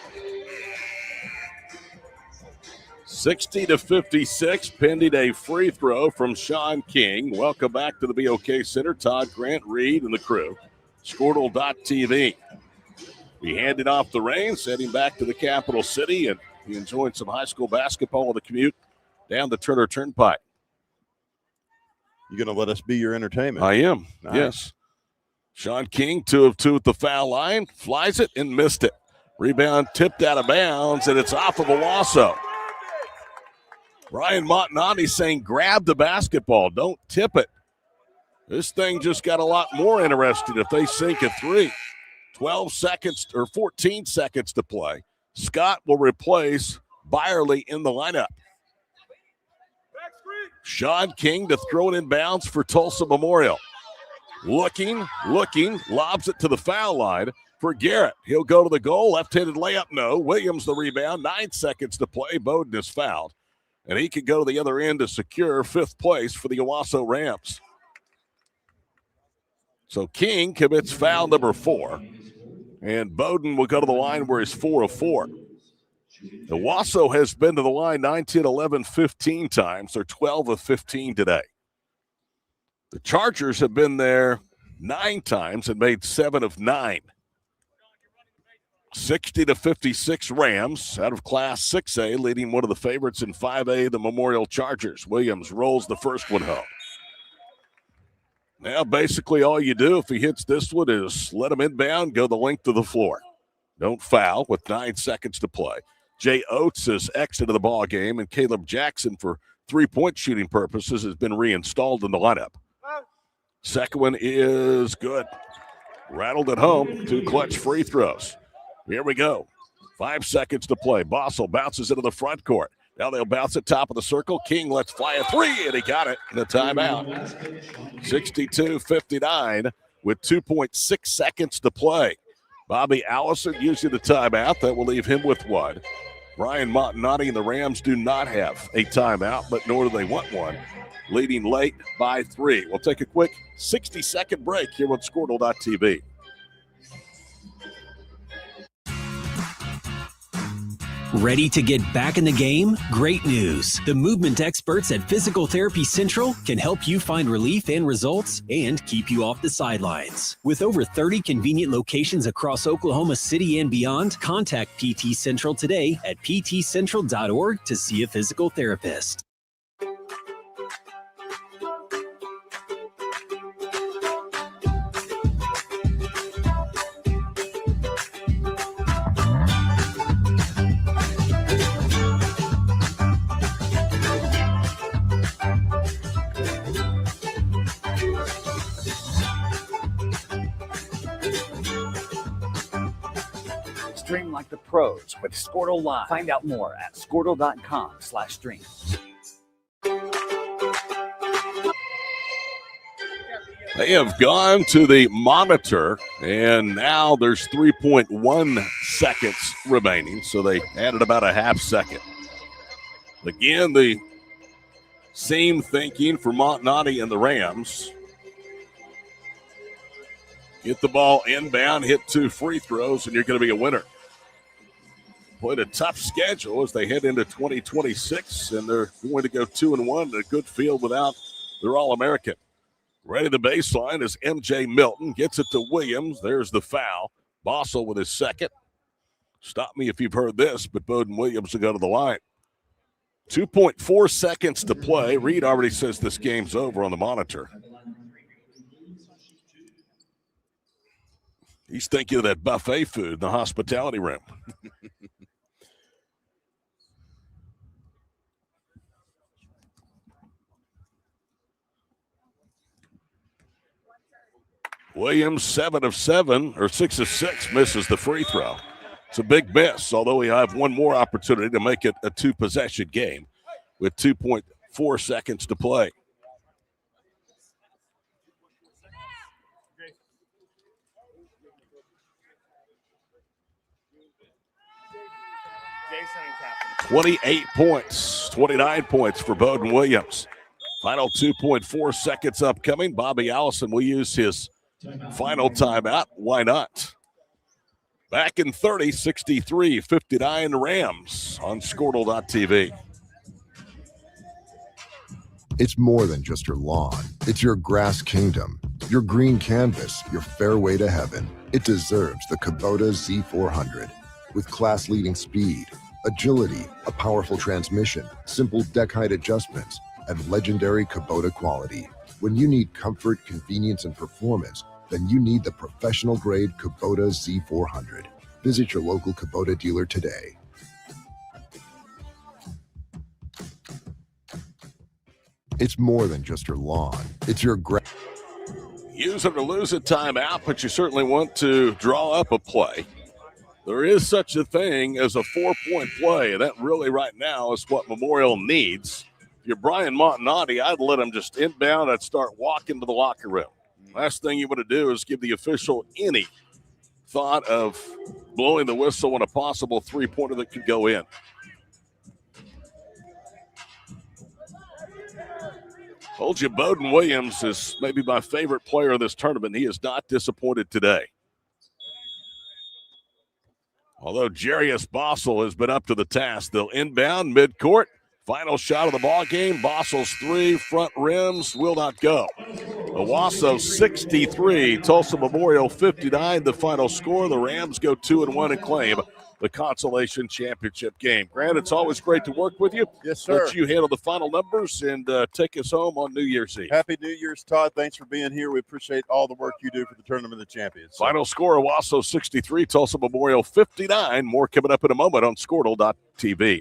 60-56, pending a free throw from Sean King. Welcome back to the BOK Center. Todd Grant, Reed, and the crew. Squirtle.tv. We handed off the reins, heading back to the capital city, and he enjoyed some high school basketball on the commute down the Turner Turnpike. You going to let us be your entertainment? I am, nice. Yes. Sean King, 2 of 2 at the foul line, flies it and missed it. Rebound tipped out of bounds, and it's off of Owasso. Brian Montanati saying grab the basketball, don't tip it. This thing just got a lot more interesting if they sink a 3. 12 seconds or 14 seconds to play. Scott will replace Byerly in the lineup. Sean King to throw it in bounds for Tulsa Memorial. Looking, lobs it to the foul line for Garrett. He'll go to the goal, left-handed layup, no. Williams the rebound, 9 seconds to play. Bowden is fouled. And he could go to the other end to secure 5th place for the Owasso Rams. So King commits foul number 4. And Bowden will go to the line where he's 4 of 4. Owasso has been to the line 9, 10, 11, 15 times. They're 12 of 15 today. The Chargers have been there 9 times and made 7 of 9. 60-56 Rams out of Class 6A, leading one of the favorites in 5A, the Memorial Chargers. Williams rolls the first one home. Now, basically all you do if he hits this one is let him inbound, go the length of the floor. Don't foul with 9 seconds to play. Jay Oates has exited the ball game, and Caleb Jackson, for three-point shooting purposes, has been reinstalled in the lineup. Second one is good. Rattled it home. 2 clutch free throws. Here we go. 5 seconds to play. Bossel bounces into the front court. Now they'll bounce at top of the circle. King lets fly a three, and he got it in a timeout. 62-59 with 2.6 seconds to play. Bobby Allison using the timeout. That will leave him with one. Brian Montanati and the Rams do not have a timeout, but nor do they want one. Leading late by 3. We'll take a quick 60-second break here on Squirtle.tv. Ready to get back in the game? Great news. The movement experts at Physical Therapy Central can help you find relief and results and keep you off the sidelines. With over 30 convenient locations across Oklahoma City and beyond, contact PT Central today at ptcentral.org to see a physical therapist. Stream like the pros with Squirtle Live. Find out more at squirtle.com/stream. They have gone to the monitor, and now there's 3.1 seconds remaining, so they added about a half second. Again, the same thinking for Montanati and the Rams. Get the ball inbound, hit 2 free throws, and you're going to be a winner. Played a tough schedule as they head into 2026, and they're going to go 2-1 in a good field without their All-American. Ready the baseline as MJ Milton gets it to Williams. There's the foul. Bossel with his second. Stop me if you've heard this, but Bowden Williams will go to the line. 2.4 seconds to play. Reed already says this game's over on the monitor. He's thinking of that buffet food in the hospitality room. Williams, 7 of 7, or 6 of 6, misses the free throw. It's a big miss, although we have one more opportunity to make it a 2-possession game with 2.4 seconds to play. Jason 28 points, 29 points for Bowden Williams. Final 2.4 seconds upcoming. Bobby Allison will use his final timeout. Why not? Back in 30, 63-59 Rams on Squirtle.tv. It's more than just your lawn. It's your grass kingdom, your green canvas, your fairway to heaven. It deserves the Kubota Z400. With class-leading speed, agility, a powerful transmission, simple deck height adjustments, and legendary Kubota quality. When you need comfort, convenience, and performance, then you need the professional-grade Kubota Z400. Visit your local Kubota dealer today. It's more than just your lawn. It's your Use it or lose a timeout, but you certainly want to draw up a play. There is such a thing as a 4-point play, and that really right now is what Memorial needs. If you're Brian Montanati, I'd let him just inbound. I'd start walking to the locker room. Last thing you want to do is give the official any thought of blowing the whistle on a possible 3-pointer that could go in. Told you Bowden Williams is maybe my favorite player of this tournament. He is not disappointed today. Although Jarius Bossel has been up to the task. They'll inbound midcourt. Final shot of the ball game. Bossel's 3 front rims will not go. Owasso 63, Tulsa Memorial 59. The final score. The Rams go 2-1 and claim the consolation championship game. Grant, it's always great to work with you. Yes, sir. Let you handle the final numbers and take us home on New Year's Eve. Happy New Year's, Todd. Thanks for being here. We appreciate all the work you do for the Tournament of Champions. Final score, Owasso 63, Tulsa Memorial 59. More coming up in a moment on Squirtle.tv.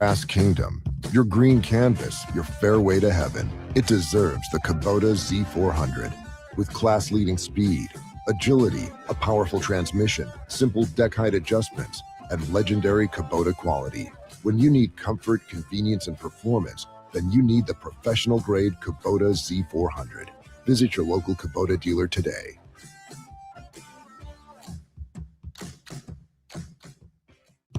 Grass Kingdom, your green canvas, your fairway to heaven. It deserves the Kubota Z400. With class-leading speed, agility, a powerful transmission, simple deck height adjustments, and legendary Kubota quality. When you need comfort, convenience, and performance, then you need the professional-grade Kubota Z400. Visit your local Kubota dealer today.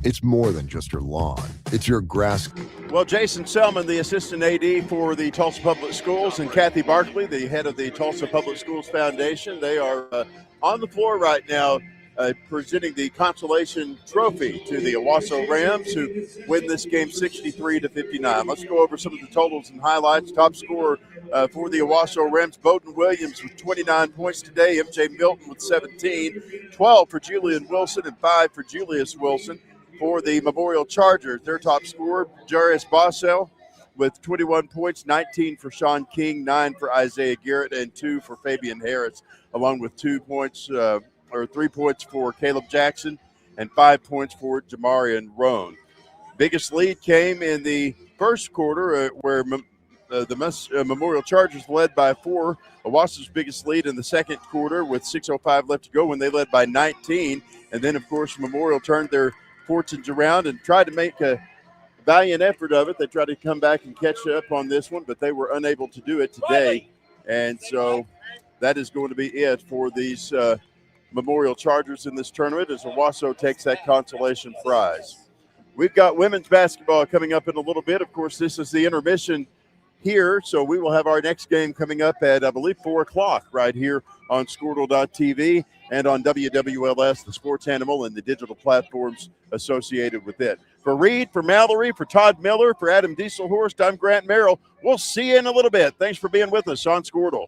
It's more than just your lawn. It's your grass. Well, Jason Selman, the assistant AD for the Tulsa Public Schools, and Kathy Barkley, the head of the Tulsa Public Schools Foundation, they are on the floor right now presenting the consolation trophy to the Owasso Rams, who win this game 63-59. Let's go over some of the totals and highlights. Top scorer for the Owasso Rams, Bowden Williams with 29 points today. MJ Milton with 17, 12 for Julian Wilson, and 5 for Julius Wilson. For the Memorial Chargers, their top scorer, Jarius Bossell, with 21 points, 19 for Sean King, 9 for Isaiah Garrett, and 2 for Fabian Harris, along with 3 points for Caleb Jackson and 5 points for Jamarian Roan. Biggest lead came in the first quarter where the Memorial Chargers led by 4. Owasso's biggest lead in the second quarter with 6:05 left to go when they led by 19. And then, of course, Memorial turned their fortunes around and tried to make a valiant effort of it. They tried to come back and catch up on this one, but they were unable to do it today. And so that is going to be it for these Memorial Chargers in this tournament as Owasso takes that consolation prize. We've got women's basketball coming up in a little bit. Of course, this is the intermission here, so we will have our next game coming up at, I believe, 4 o'clock right here on Squirtle.tv and on WWLS, the sports animal, and the digital platforms associated with it. For Reed, for Mallory, for Todd Miller, for Adam Dieselhorst, I'm Grant Merrill. We'll see you in a little bit. Thanks for being with us on Squirtle.